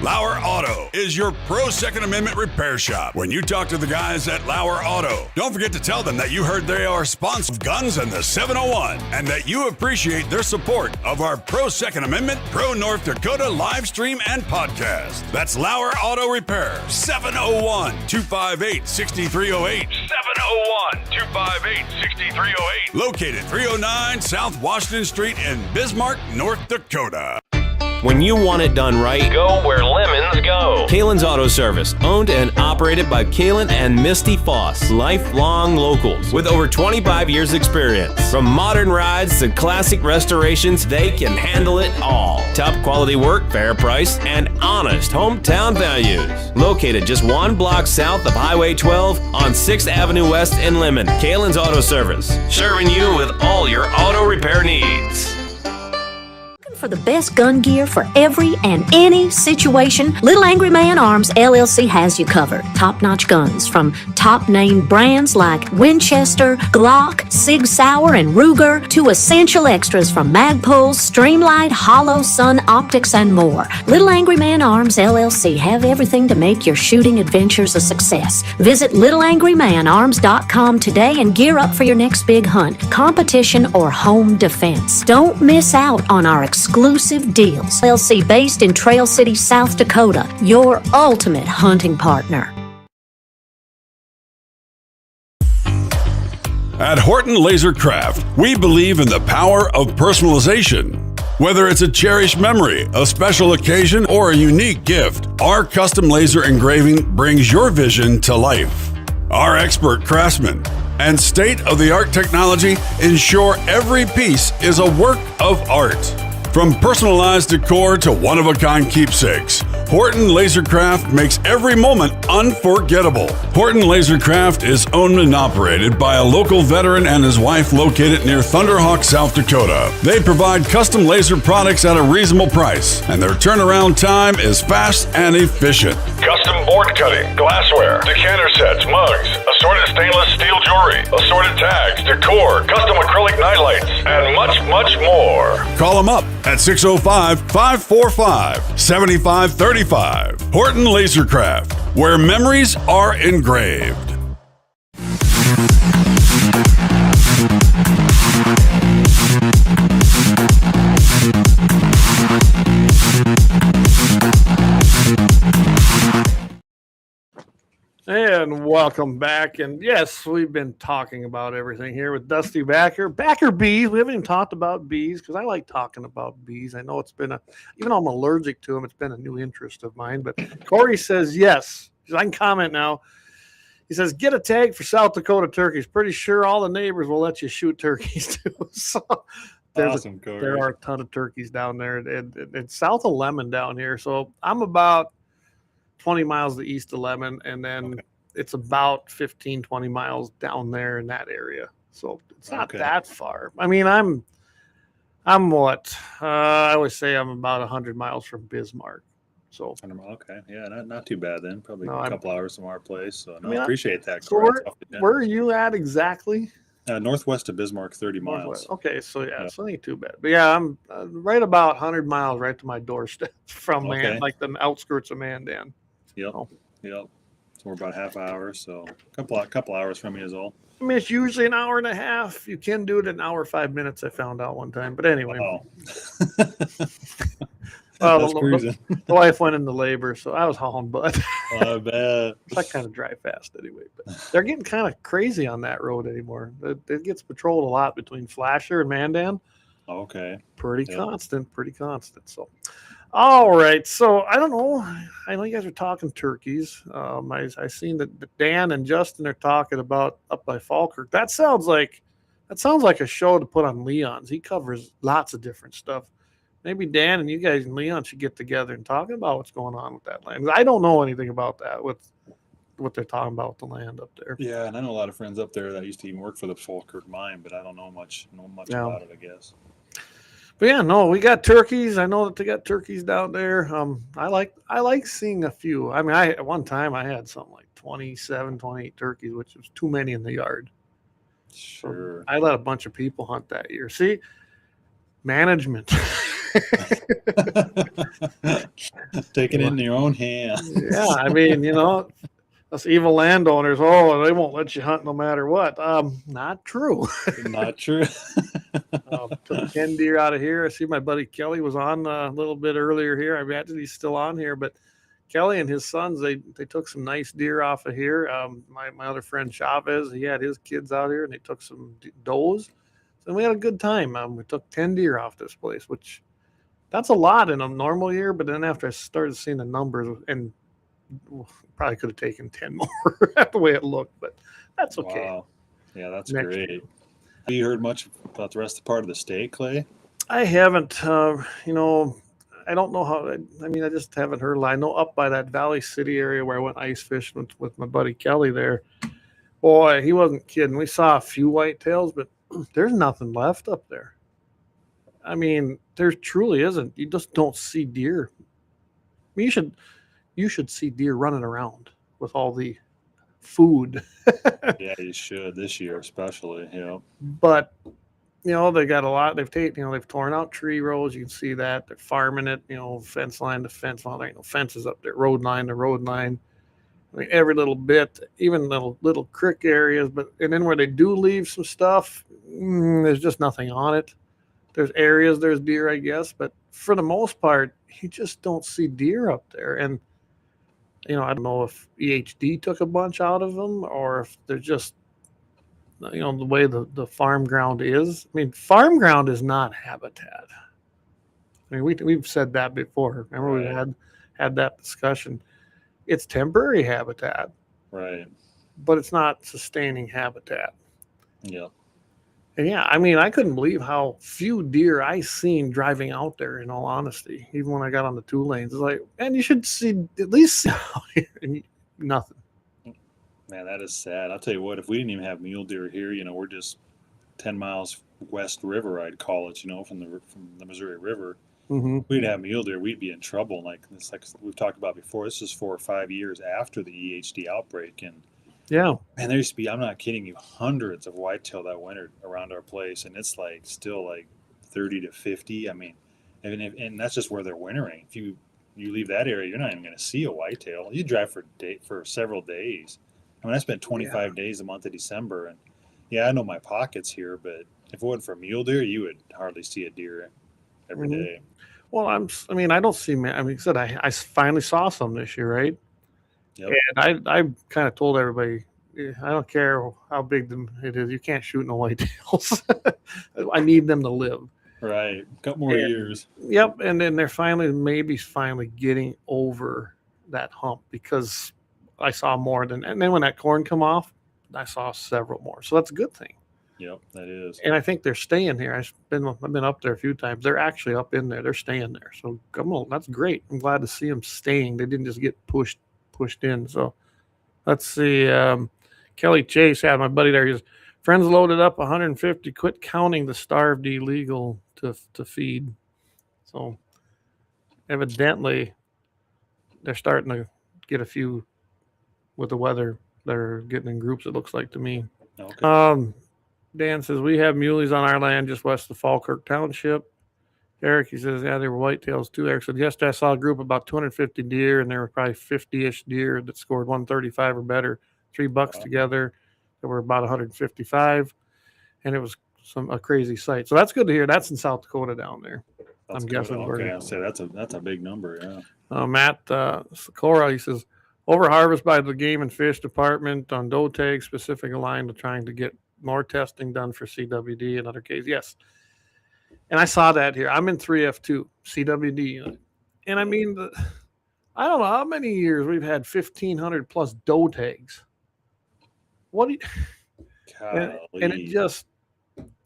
Lauer Auto is your pro Second Amendment repair shop. When you talk to the guys at Lauer Auto, don't forget to tell them that you heard they are sponsors of Guns and the 701 and that you appreciate their support of our pro Second Amendment, pro North Dakota live stream and podcast. That's Lauer Auto Repair, 701-258-6308. 701-258-6308. Located 309 South Washington Street in Bismarck, North Dakota. When you want it done right, Go where lemons go. Kalon's Auto Service, owned and operated by Kalon and Misty Foss, lifelong locals with over 25 years experience. From modern rides to classic restorations, they can handle it all. Top quality work, fair price, and honest hometown values. Located just 1 block south of Highway 12 on 6th Avenue West in Lemmon. Kalon's Auto Service, serving you with all your auto repair needs. For the best gun gear for every and any situation, Little Angry Man Arms LLC has you covered. Top-notch guns from top-name brands like Winchester, Glock, Sig Sauer, and Ruger to essential extras from Magpul, Streamlight, Hollow, Sun Optics, and more. Little Angry Man Arms LLC have everything to make your shooting adventures a success. Visit littleangrymanarms.com today and gear up for your next big hunt, competition, or home defense. Don't miss out on our exclusive deals. LLC based in Trail City, South Dakota, your ultimate hunting partner. At Horton LaserCraft, we believe in the power of personalization. Whether it's a cherished memory, a special occasion, or a unique gift, our custom laser engraving brings your vision to life. Our expert craftsmen and state-of-the-art technology ensure every piece is a work of art. From personalized decor to one-of-a-kind keepsakes, Horton LaserCraft makes every moment unforgettable. Horton LaserCraft is owned and operated by a local veteran and his wife located near Thunderhawk, South Dakota. They provide custom laser products at a reasonable price, and their turnaround time is fast and efficient. Custom board cutting, glassware, decanter sets, mugs, assorted stainless steel jewelry, assorted tags, decor, custom acrylic nightlights, and much, much more. Call them up at 605-545-7535. Horton LaserCraft, where memories are engraved. And welcome back. And yes, we've been talking about everything here with Dusty Backer. Backer bees. We haven't even talked about bees because I like talking about bees. I know it's been even though I'm allergic to them, it's been a new interest of mine. But Corey says yes. I can comment now. He says, get a tag for South Dakota turkeys. Pretty sure all the neighbors will let you shoot turkeys too. So Awesome, Corey. there are a ton of turkeys down there. It's south of Lemmon down here. So I'm about 20 miles to the east of Lemmon, and then it's about 15, 20 miles down there in that area. So it's not that far. I mean, I'm what? I always say I'm about 100 miles from Bismarck. So Okay, yeah, not too bad then. Probably No, a couple hours from our place. So I mean, I appreciate that. so Corey. where are you at exactly? Northwest of Bismarck, 30 Northwest. miles. Okay, so yeah, it's ain't too bad. But yeah, I'm right about 100 miles right to my doorstep from Okay. like the outskirts of Mandan. Yep. Oh. Yep. So we're about half hour, so a couple hours from you is all. I mean, it's usually an hour and a half. You can do it in an hour 5 minutes. I found out one time, but anyway. Oh. Well, That's cruising. the wife went into labor, so I was hauling butt. I bet. I kind of drive fast anyway, but they're getting kind of crazy on that road anymore. It gets patrolled a lot between Flasher and Mandan. Okay. Pretty constant. So, all right. So I don't know. I know you guys are talking turkeys. I seen that Dan and Justin are talking about up by Falkirk. That sounds like a show to put on Leon's. He covers lots of different stuff. Maybe Dan and you guys and Leon should get together and talk about what's going on with that land. I don't know anything about that, with what they're talking about with the land up there. Yeah, and I know a lot of friends up there that used to even work for the Falkirk mine, but I don't know much about it, I guess. But yeah, no, we got turkeys. I know that they got turkeys down there. I like seeing a few. I mean, at one time I had something like 27, 28 turkeys, which was too many in the yard. Sure. So I let a bunch of people hunt that year. See, management. Taking it in your own hands. Yeah, I mean, us evil landowners, they won't let you hunt no matter what. Not true. Not true. Took 10 deer out of here. I see my buddy Kelly was on a little bit earlier here. I imagine he's still on here, but Kelly and his sons, they took some nice deer off of here. My other friend Chavez, he had his kids out here, and they took some does. So we had a good time. We took 10 deer off this place, which that's a lot in a normal year. But then after I started seeing the numbers, and probably could have taken 10 more the way it looked, but that's okay. Wow. Yeah, that's great. Have you heard much about the rest of the part of the state, Clay? I haven't. I don't know how. I just haven't heard a lot. I know up by that Valley City area where I went ice fishing with my buddy Kelly there. Boy, he wasn't kidding. We saw a few whitetails, but there's nothing left up there. I mean, there truly isn't. You just don't see deer. I mean, you should see deer running around with all the food. Yeah, you should this year, especially. But they got a lot. They've torn out tree rows. You can see that they're farming it. Fence line to fence line. There ain't no fences up there. Road line to road line. I mean, every little bit, even little creek areas. And then where they do leave some stuff, there's just nothing on it. There's areas, there's deer, I guess, but for the most part, you just don't see deer up there. And I don't know if EHD took a bunch out of them, or if they're just, the way the farm ground is. I mean, farm ground is not habitat. I mean, we've said that before. Remember, Right. we had that discussion. It's temporary habitat, Right. but it's not sustaining habitat. Yeah. And yeah, I mean, I couldn't believe how few deer I seen driving out there, in all honesty, even when I got on the 2 lanes. It's like, man, you should see at least nothing. Man, that is sad. I'll tell you what, if we didn't even have mule deer here, we're just 10 miles west river, I'd call it, from the Missouri River. Mm-hmm. If we didn't have mule deer, we'd be in trouble. Like we've talked about before, this is 4 or 5 years after the EHD outbreak. And yeah, man, there used to be, I'm not kidding you, hundreds of whitetail that wintered around our place. And it's still 30 to 50. I mean, and that's just where they're wintering. If you leave that area, you're not even going to see a whitetail. You drive for several days. I mean, I spent 25 days the month of December, and yeah, I know my pockets here, but if it wasn't for mule deer, you would hardly see a deer every day. Well, I don't see. I mean, like I said, I finally saw some this year, right? Yep. And I kind of told everybody, I don't care how big it is, you can't shoot no whitetails. I need them to live. Right, a couple more years. Yep, and then they're finally getting over that hump, because I saw more and then when that corn come off, I saw several more. So that's a good thing. Yep, that is. And I think they're staying here. I've been up there a few times. They're actually up in there. They're staying there. So come on, that's great. I'm glad to see them staying. They didn't just get pushed in. So let's see. Kelly Chase had my buddy there. His friends loaded up 150. Quit counting the starved illegal to feed. So evidently they're starting to get a few with the weather. They're getting in groups, it looks like to me. Okay. Dan says, we have muleys on our land just west of Falkirk Township. Eric, he says, yeah, they were whitetails too. Eric said, yesterday I saw a group of about 250 deer, and there were probably 50-ish deer that scored 135 or better. 3 bucks together. There were about 155, and it was a crazy sight. So that's good to hear. That's in South Dakota down there. I'm guessing. Okay, I'll say that's a big number. Yeah. Matt Sikora, he says, over harvest by the Game and Fish Department on doe tags specific aligned to trying to get more testing done for CWD and other cases. Yes. And I saw that here. I'm in 3F2 CWD unit. And I mean, I don't know how many years we've had 1,500 plus doe tags. What do you, and it just,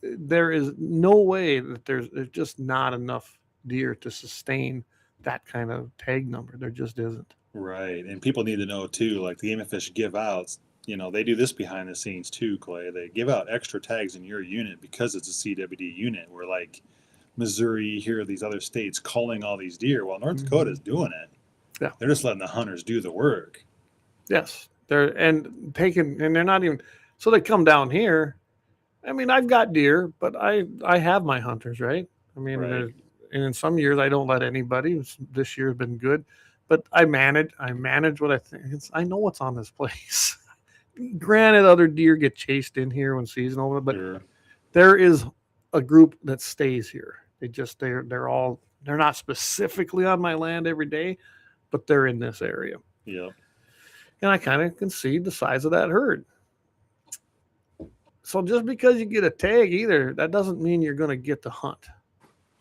there is no way that there's just not enough deer to sustain that kind of tag number. There just isn't. Right. And people need to know too, like the Game and Fish give outs, they do this behind the scenes too, Clay. They give out extra tags in your unit because it's a CWD unit. Where like Missouri, here are these other states calling all these deer. Well, North Dakota is doing it. Yeah. They're just letting the hunters do the work. Yes. They're not even, so they come down here. I mean, I've got deer, but I have my hunters, right? I mean, and in some years I don't let anybody. This year has been good, but I manage what I think. I know what's on this place. Granted, other deer get chased in here when season over, but there is a group that stays here. They're not specifically on my land every day, but they're in this area. Yeah. And I kind of can see the size of that herd. So just because you get a tag either, that doesn't mean you're going to get to hunt.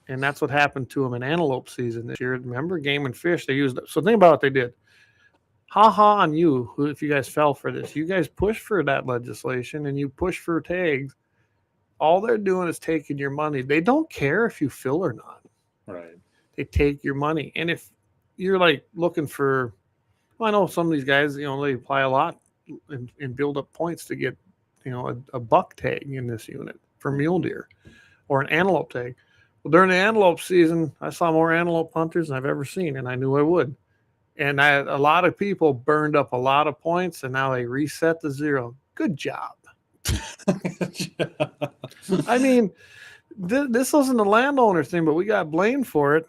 And that's what happened to them in antelope season this year. Remember, Game and Fish, they used it. So think about what they did. Ha ha on you, if you guys fell for this. You guys push for that legislation and you push for tags. All they're doing is taking your money. They don't care if you fill or not. Right. They take your money. And if you're like looking for, I know some of these guys, they apply a lot and build up points to get, a buck tag in this unit for mule deer or an antelope tag. Well, during the antelope season, I saw more antelope hunters than I've ever seen, and I knew I would. And a lot of people burned up a lot of points, and now they reset to 0. Good job. I mean, this wasn't a landowner thing, but we got blamed for it.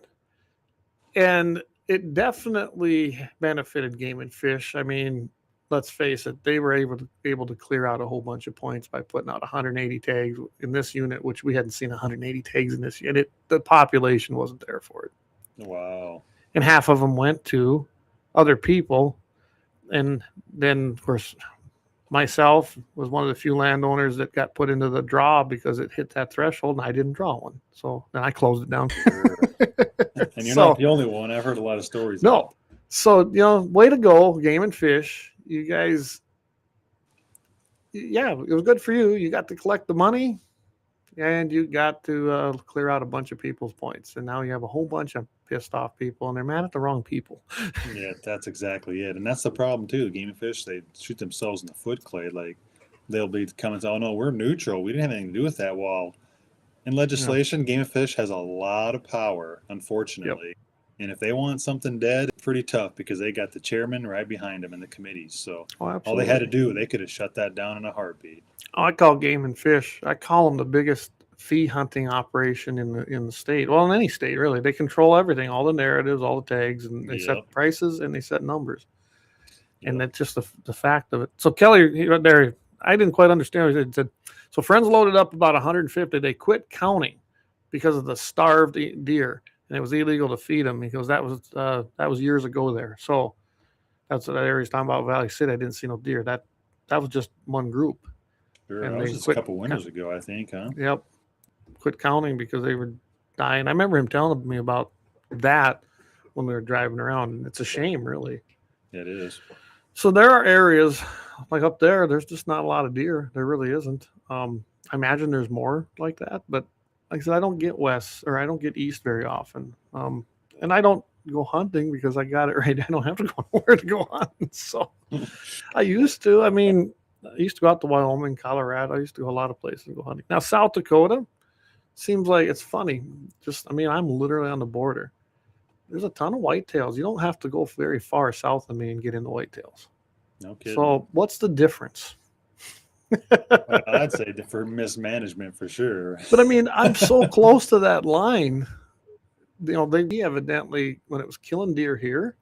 And it definitely benefited Game and Fish. I mean, let's face it, they were able to clear out a whole bunch of points by putting out 180 tags in this unit, which we hadn't seen 180 tags in this unit. The population wasn't there for it. Wow. And half of them went to other people. And then, of course, myself was one of the few landowners that got put into the draw because it hit that threshold, and I didn't draw one. So then I closed it down. And you're not the only one. I've heard a lot of stories. No. So, way to go, Game and Fish. You guys, yeah, it was good for you. You got to collect the money, and you got to clear out a bunch of people's points. And now you have a whole bunch of pissed off people, and they're mad at the wrong people. Yeah, that's exactly it. And that's the problem, too. Game and Fish, they shoot themselves in the foot, Clay. Like, they'll be coming and say, oh, no, we're neutral. We didn't have anything to do with that wall. In legislation, Game and Fish has a lot of power, unfortunately. Yep. And if they want something dead, it's pretty tough because they got the chairman right behind them in the committees. So all they had to do, they could have shut that down in a heartbeat. Oh, I call Game and Fish, I call them the biggest fee hunting operation in the state. Well, in any state, really. They control everything, all the narratives, all the tags, and they set prices and they set numbers. And that's just the fact of it. So Kelly, right there, I didn't quite understand. He said, so friends loaded up about 150. They quit counting because of the starved deer. And it was illegal to feed them because that was years ago there. So that's what that area is talking about. Valley City, I didn't see no deer. That was just one group. Sure, and that was just a couple winters ago, I think, huh? Yep. Quit counting because they were dying. I remember him telling me about that when we were driving around. And it's a shame, really. It is. So there are areas like up there, there's just not a lot of deer. There really isn't. I imagine there's more like that, but like I said, I don't get west or I don't get east very often. And I don't go hunting because I got it right. I don't have to go nowhere to go hunting. So I used to. I mean, I used to go out to Wyoming, Colorado. I used to go a lot of places to go hunting. Now, South Dakota seems like it's funny. I'm literally on the border. There's a ton of whitetails. You don't have to go very far south of me and get into whitetails. No kidding. So what's the difference? Well, I'd say for mismanagement for sure. But I mean, I'm so close to that line. You know, they evidently, when it was killing deer here,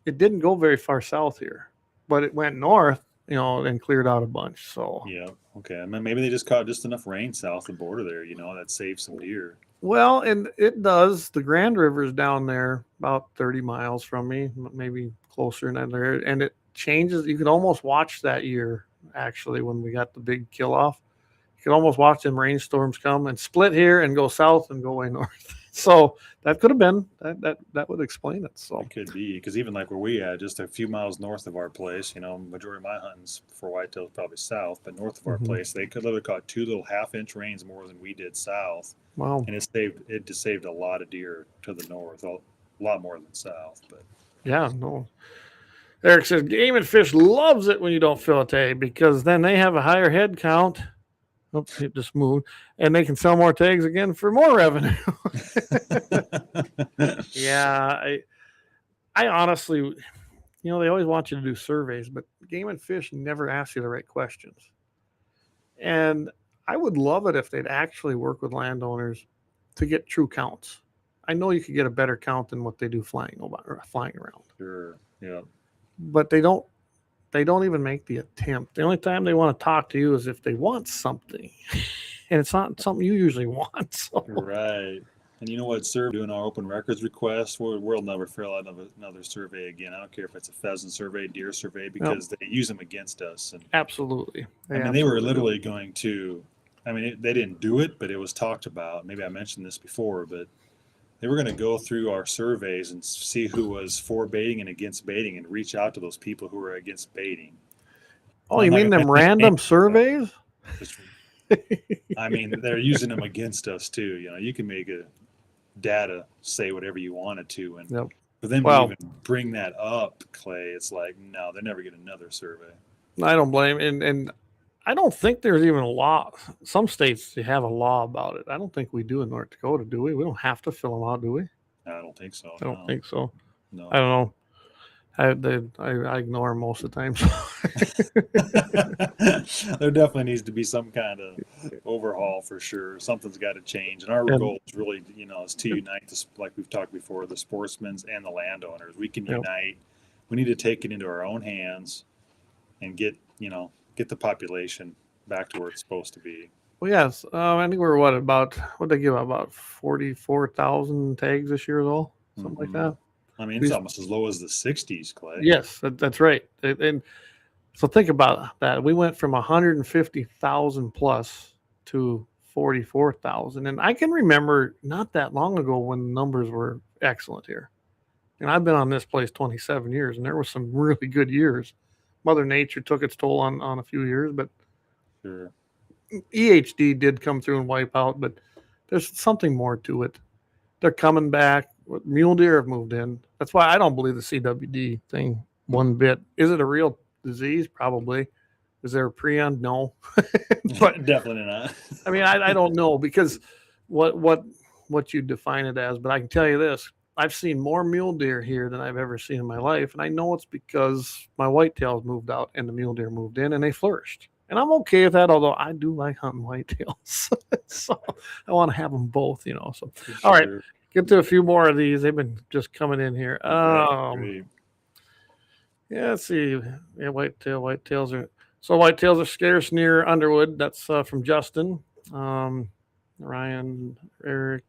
it didn't go very far south here, but it went north, you know, and cleared out a bunch. So Yeah. Okay. I mean, maybe they just caught just enough rain south of the border there, that saved some deer. well, and it does. The Grand River's down there about 30 miles from me, maybe closer than there, and it changes. You could almost watch that year actually when we got the big kill off. You could almost watch them rainstorms come and split here and go south and go way north. So that could have been that would explain it. So It could be because even like where we at, just a few miles north of our place, majority of my hunting's for whitetails probably south, but north of our place, they could literally caught 2 little half-inch rains more than we did south, wow, and it just saved a lot of deer to the north, a lot more than south. But yeah, no. Eric says Game and Fish loves it when you don't fill a tag because then they have a higher head count. Oops, it just moved, and they can sell more tags again for more revenue. Yeah, I honestly, they always want you to do surveys, but Game and Fish never ask you the right questions. And I would love it if they'd actually work with landowners to get true counts. I know you could get a better count than what they do flying around. Sure, yeah. But they don't even make the attempt. The only time they want to talk to you is if they want something. And it's not something you usually want. So. Right. And you know what, sir, doing our open records request, we'll never fill out another survey again. I don't care if it's a pheasant survey, deer survey, because they use them against us. And absolutely. they were literally going to, they didn't do it, but it was talked about. Maybe I mentioned this before, but they were going to go through our surveys and see who was for baiting and against baiting and reach out to those people who were against baiting. Oh, you mean them random surveys? They're using them against us too. You can make a data say whatever you wanted to. And for them to even bring that up, Clay, it's like, no, they're never getting another survey. I don't blame. And I don't think there's even a law. Some states have a law about it. I don't think we do in North Dakota, do we? We don't have to fill them out, do we? I don't think so. I don't think so. No. I don't know. I ignore them most of the time. There definitely needs to be some kind of overhaul for sure. Something's got to change. And our goal is really, is to unite this, like we've talked before, the sportsmen and the landowners. We can unite. We need to take it into our own hands and get the population back to where it's supposed to be. Well, yes. I think we're what they give about 44,000 tags this year, though, something like that. It's almost as low as the 60s, Clay. Yes, that's right. And so think about that. We went from 150,000 plus to 44,000. And I can remember not that long ago when the numbers were excellent here. And I've been on this place 27 years, and there were some really good years. Mother Nature took its toll on a few years, but sure. EHD did come through and wipe out, but there's something more to it. They're coming back. Mule deer have moved in. That's why I don't believe the CWD thing one bit. Is it a real disease? Probably. Is there a prion? No. But definitely not. I don't know because what you define it as, but I can tell you this. I've seen more mule deer here than I've ever seen in my life, and I know it's because my whitetails moved out and the mule deer moved in and they flourished. And I'm okay with that, although I do like hunting whitetails. So I want to have them both, So sure. All right. Get to a few more of these. They've been just coming in here. Let's see. Yeah, whitetails are scarce near Underwood. That's from Justin. Ryan, Eric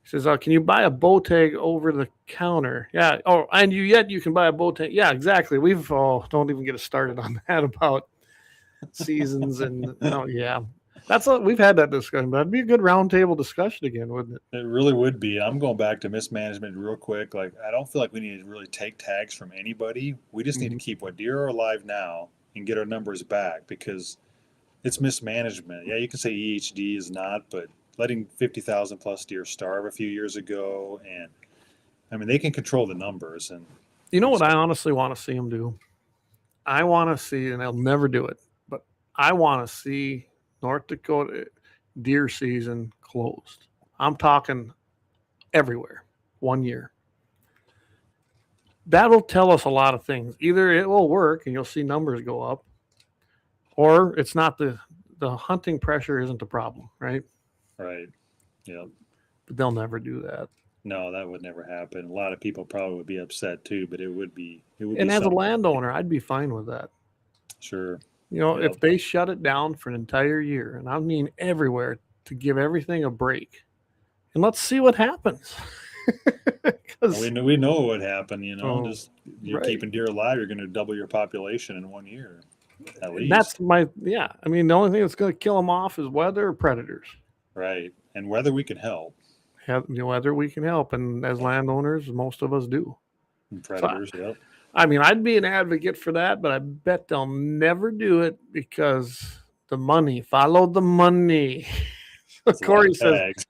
says, can you buy a bow tag over the counter? Yeah. Oh, and you can buy a bow tag. Yeah, exactly. Don't even get us started on that about seasons and yeah. We've had that discussion, but that'd be a good roundtable discussion again, wouldn't it? It really would be. I'm going back to mismanagement real quick. Like, I don't feel like we need to really take tags from anybody. We just need to keep what deer are alive now and get our numbers back because it's mismanagement. Yeah, you can say EHD is not, but letting 50,000 plus deer starve a few years ago, and they can control the numbers. And you know what I honestly want to see them do? I want to see, and they'll never do it, but I want to see North Dakota deer season closed. I'm talking everywhere, 1 year. That'll tell us a lot of things. Either it will work and you'll see numbers go up, or it's not the hunting pressure isn't the problem, right? Right. Yeah. But they'll never do that. No, that would never happen. A lot of people probably would be upset too, but it would be. And as a landowner, I'd be fine with that. Sure. You know, if they shut it down for an entire year, and I mean everywhere, to give everything a break, and let's see what happens. we know what happened. You know, just you're right. keeping deer alive, you're going to double your population in 1 year, at least. That's I mean, the only thing that's going to kill them off is weather or predators. Right, and whether we can help. Whether we can help, and as landowners, most of us do. And predators, yep. I mean, I'd be an advocate for that, but I bet they'll never do it because the money. Follow the money. Corey says,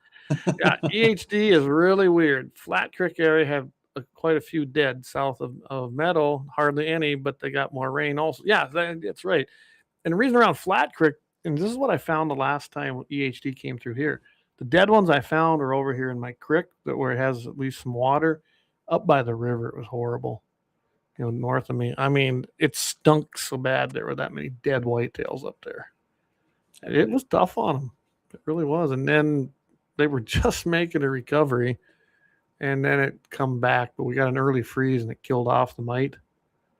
yeah, EHD is really weird. Flat Creek area have quite a few dead south of Meadow, hardly any, but they got more rain also. Yeah, that's right. And the reason around Flat Creek, and this is what I found the last time EHD came through here. The dead ones I found are over here in my creek, where it has at least some water. Up by the river, it was horrible. You know, north of me. I mean, it stunk so bad there were that many dead whitetails up there. It was tough on them. It really was. And then they were just making a recovery, and then it come back. But we got an early freeze, and it killed off the mite.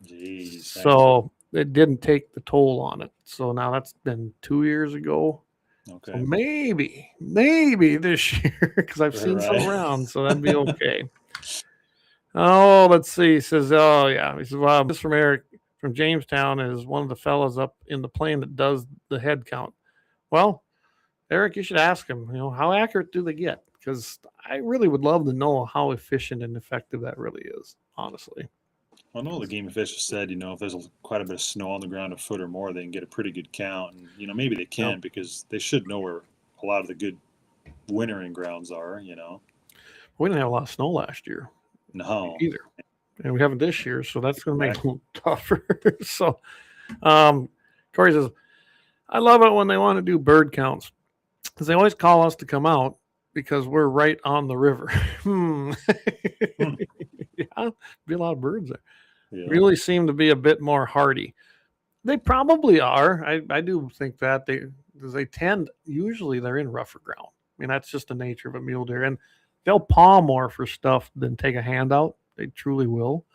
Jeez. So it didn't take the toll on it. So now that's been 2 years ago. Okay. So maybe this year, because I've seen some around, so that'd be okay. Oh, let's see. He says, oh, yeah. He says, well, this from Eric from Jamestown is one of the fellas up in the plane that does the head count. Well, Eric, you should ask him, how accurate do they get? Because I really would love to know how efficient and effective that really is, honestly. I know the game officials said, if there's quite a bit of snow on the ground, a foot or more, they can get a pretty good count. And, maybe they can because they should know where a lot of the good wintering grounds are, We didn't have a lot of snow last year. No. Either. And we haven't this year, so that's going to make it a little tougher. So, Corey says, I love it when they want to do bird counts because they always call us to come out because we're right on the river. Yeah, be a lot of birds there. Yeah. Really seem to be a bit more hardy. They probably are. I do think that they tend, usually they're in rougher ground. I mean, that's just the nature of a mule deer. And they'll paw more for stuff than take a handout. They truly will.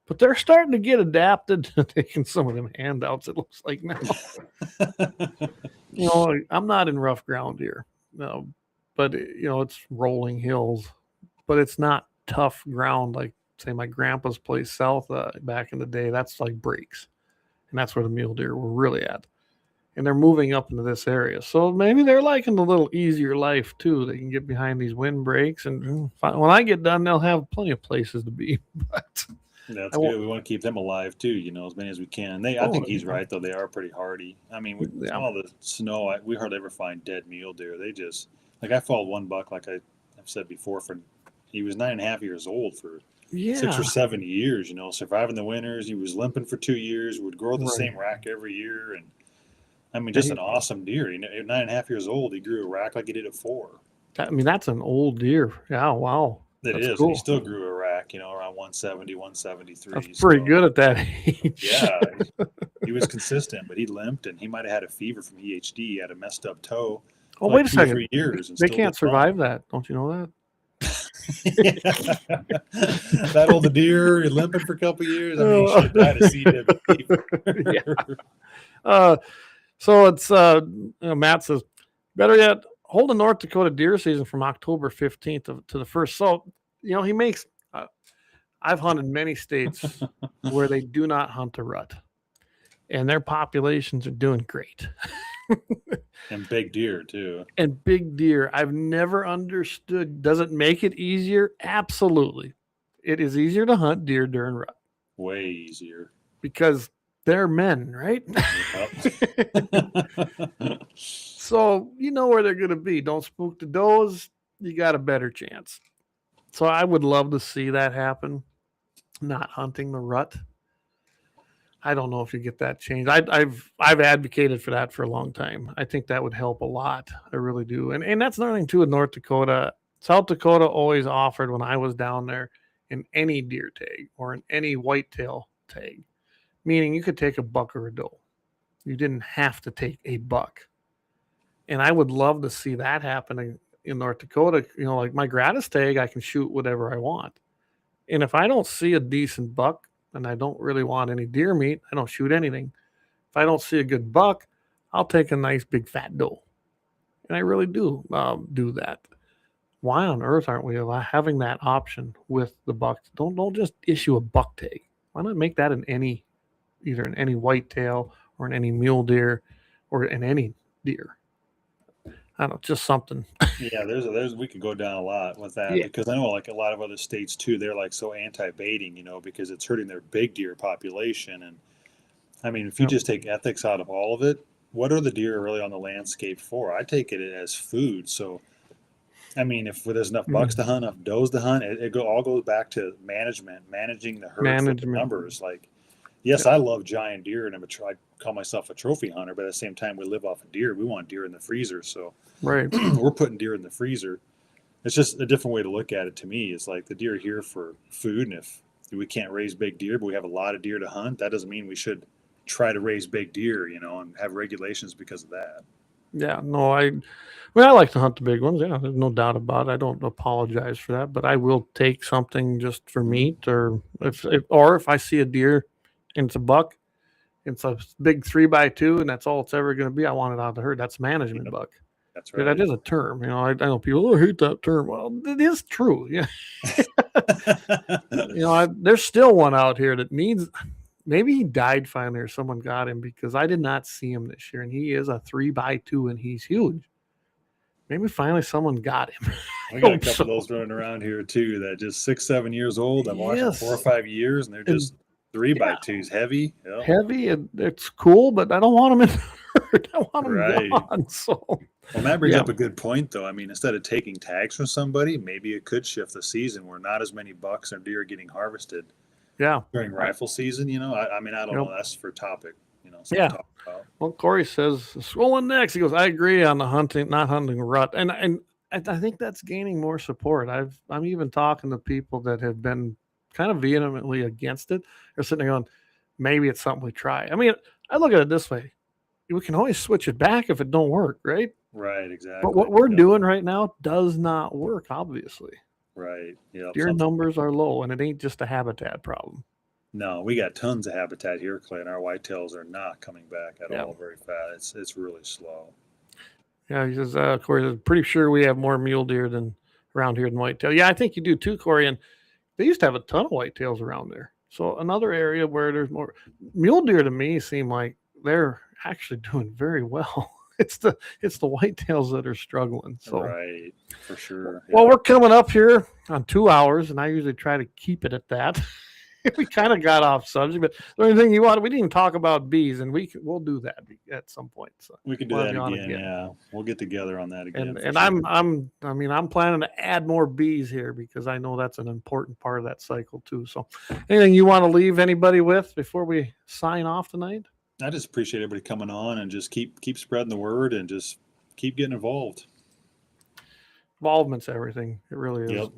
But they're starting to get adapted to taking some of them handouts, it looks like now. I'm not in rough ground here. No, but, it's rolling hills. But it's not tough ground like, say, my grandpa's place south back in the day. That's like breaks. And that's where the mule deer were really at. And they're moving up into this area. So maybe they're liking the little easier life, too. They can get behind these windbreaks. And when I get done, they'll have plenty of places to be. But that's good. We want to keep them alive, too, as many as we can. I think he's right, though. They are pretty hardy. I mean, with all the snow, we hardly ever find dead mule deer. They just, I followed one buck, like I've said before, he was 9.5 years old for 6 or 7 years, surviving the winters. He was limping for 2 years, would grow the same rack every year. And I mean, just an awesome deer. At 9.5 years old, he grew a rack like he did at 4. That's an old deer. Yeah, wow. It is. Cool. And he still grew a rack, around 170, 173. That's pretty good at that age. Yeah. He was consistent, but he limped, and he might have had a fever from EHD. He had a messed up toe. Oh, wait a second. 3 years. They can't survive that. Don't you know that? That old deer, you're limping for a couple of years. I mean, you should have died of C. diff. Yeah. So it's Matt says, better yet, hold the North Dakota deer season from October 15th to the 1st. So, he makes, I've hunted many states where they do not hunt a rut, and their populations are doing great. And big deer, too. And big deer. I've never understood. Does it make it easier? Absolutely. It is easier to hunt deer during rut. Way easier. Because they're men, right? Yep. So you know where they're going to be. Don't spook the does. You got a better chance. So I would love to see that happen. Not hunting the rut. I don't know if you get that changed. I've advocated for that for a long time. I think that would help a lot. I really do. And that's another thing too with North Dakota. South Dakota always offered when I was down there in any deer tag or in any whitetail tag, meaning you could take a buck or a doe. You didn't have to take a buck. And I would love to see that happening in North Dakota. Like my gratis tag, I can shoot whatever I want. And if I don't see a decent buck and I don't really want any deer meat, I don't shoot anything. If I don't see a good buck, I'll take a nice big fat doe. And I really do do that. Why on earth aren't we having that option with the bucks? Don't just issue a buck tag. Why not make that either in any whitetail or in any mule deer or in any deer? I don't know, just something. Yeah, there's we could go down a lot with that because I know like a lot of other states too, they're like so anti-baiting, because it's hurting their big deer population. And I mean, if you just take ethics out of all of it, what are the deer really on the landscape for? I take it as food. So, I mean, if there's enough bucks to hunt, enough does to hunt, it all goes back to managing the herd for the numbers. Like, yes, I love giant deer, and I call myself a trophy hunter, but at the same time, we live off of deer. We want deer in the freezer, so right, we're putting deer in the freezer. It's just a different way to look at it. To me, it's like the deer are here for food, and if we can't raise big deer, but we have a lot of deer to hunt, that doesn't mean we should try to raise big deer, and have regulations because of that. Yeah, no, I like to hunt the big ones. Yeah, there's no doubt about it. I don't apologize for that, but I will take something just for meat, or if I see a deer and it's a buck, it's a big 3x2, and that's all it's ever going to be. I want it out of the herd. That's management buck. That's right. That is a term. I know people hate that term. Well, it is true. Yeah. There's still one out here that needs. Maybe he died finally, or someone got him, because I did not see him this year, and he is a 3x2, and he's huge. Maybe finally someone got him. We got a couple of those running around here too. That just 6-7 years old. I've watched them 4 or 5 years, and they're just 3x2s, heavy. Yep. Heavy, and it's cool, but I don't want them in the herd. I want them gone. So. Well, that brings up a good point, though. I mean, instead of taking tags from somebody, maybe it could shift the season where not as many bucks or deer are getting harvested. Yeah. During rifle season, I mean, I don't know. That's for topic, to talk about. Well, Corey says, swollen necks. He goes, I agree on the not hunting rut. And I think that's gaining more support. I'm even talking to people that have been kind of vehemently against it. They're sitting there going, maybe it's something we try. I mean, I look at it this way. We can always switch it back if it don't work, right? Right, exactly. But what we're doing right now does not work, obviously. Right. Yeah. Deer numbers are low, and it ain't just a habitat problem. No, we got tons of habitat here, Clay, and our whitetails are not coming back at all very fast. It's really slow. Yeah, he says, Corey, I'm pretty sure we have more mule deer than around here than whitetail. Yeah, I think you do too, Corey. And they used to have a ton of whitetails around there. So another area where there's more mule deer, to me, seem like they're actually doing very well. It's the whitetails that are struggling. So right, for sure. Well, we're coming up here on 2 hours, and I usually try to keep it at that. We kind of got off subject, but the only thing we didn't even talk about bees, and we'll do that at some point. So we can do that again. Yeah, we'll get together on that again. And I'm planning to add more bees here because I know that's an important part of that cycle too. So, anything you want to leave anybody with before we sign off tonight? I just appreciate everybody coming on and just keep spreading the word and just keep getting involved. Involvement's everything. It really is. Yep.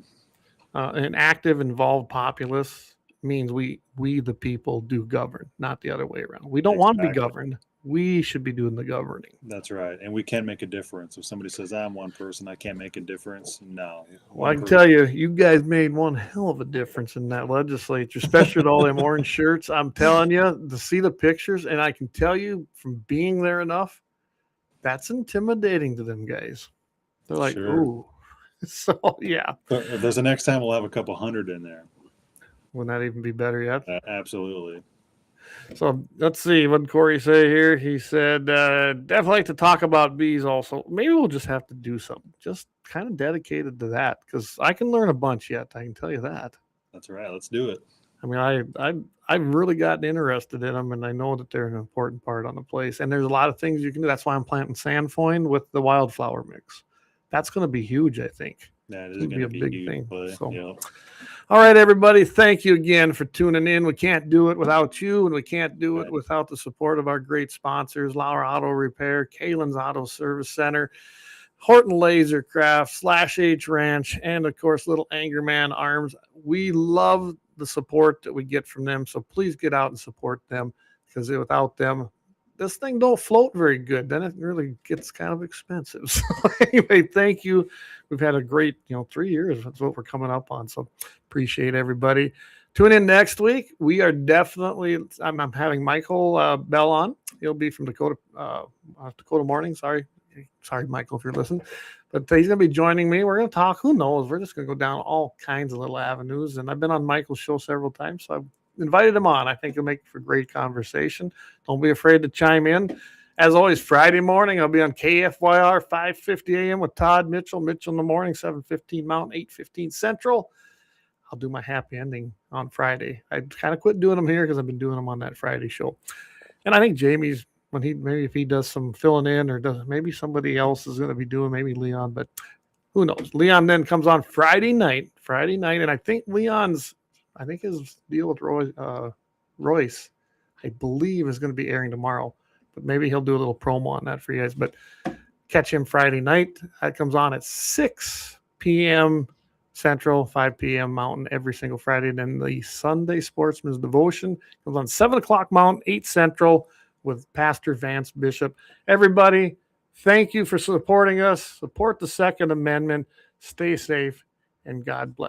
An active, involved populace means we the people do govern, not the other way around. We don't want to be governed. We should be doing the governing. That's right. And we can make a difference. If somebody says, I'm one person, I can't make a difference. No. Well, I can tell you, you guys made one hell of a difference in that legislature, especially with all them orange shirts. I'm telling you, to see the pictures, and I can tell you from being there enough, that's intimidating to them guys. They're like, ooh. So, yeah. But if there's the next time, we'll have a couple hundred in there. Wouldn't that even be better yet? Absolutely. So let's see. What did Corey say here? He said, definitely like to talk about bees also. Maybe we'll just have to do something just kind of dedicated to that because I can learn a bunch yet. I can tell you that. That's right. Let's do it. I mean, I've really gotten interested in them, and I know that they're an important part on the place. And there's a lot of things you can do. That's why I'm planting sandfoin with the wildflower mix. That's going to be huge, I think. That is going to be a big thing. So. All right, everybody. Thank you again for tuning in. We can't do it without you, and we can't do it without the support of our great sponsors, Lauer Auto Repair, Kalon's Auto Service Center, Horton LaserCraft, /H Ranch, and, of course, Little Angerman Arms. We love the support that we get from them, so please get out and support them because without them, this thing don't float very good, then it really gets kind of expensive. So anyway, thank you. We've had a great, 3 years. That's what we're coming up on. So appreciate everybody. Tune in next week. We are definitely, I'm having Michael Bell on. He'll be from Dakota Morning. Sorry, Michael, if you're listening. But he's going to be joining me. We're going to talk. Who knows? We're just going to go down all kinds of little avenues. And I've been on Michael's show several times, so I've invited him on. I think he'll make for great conversation. Don't be afraid to chime in. As always, Friday morning, I'll be on KFYR 5:50 a.m. with Todd Mitchell. Mitchell in the morning, 7:15 Mountain, 8:15 Central. I'll do my happy ending on Friday. I kind of quit doing them here because I've been doing them on that Friday show. And I think Jamie's, if he does some filling in or maybe somebody else is going to be doing, maybe Leon, but who knows? Leon then comes on Friday night. And I think his deal with Royce, I believe, is going to be airing tomorrow, but maybe he'll do a little promo on that for you guys. But catch him Friday night. That comes on at 6 p.m. Central, 5 p.m. Mountain every single Friday. And then the Sunday Sportsman's Devotion comes on 7 o'clock Mountain, 8 Central with Pastor Vance Bishop. Everybody, thank you for supporting us. Support the Second Amendment. Stay safe, and God bless.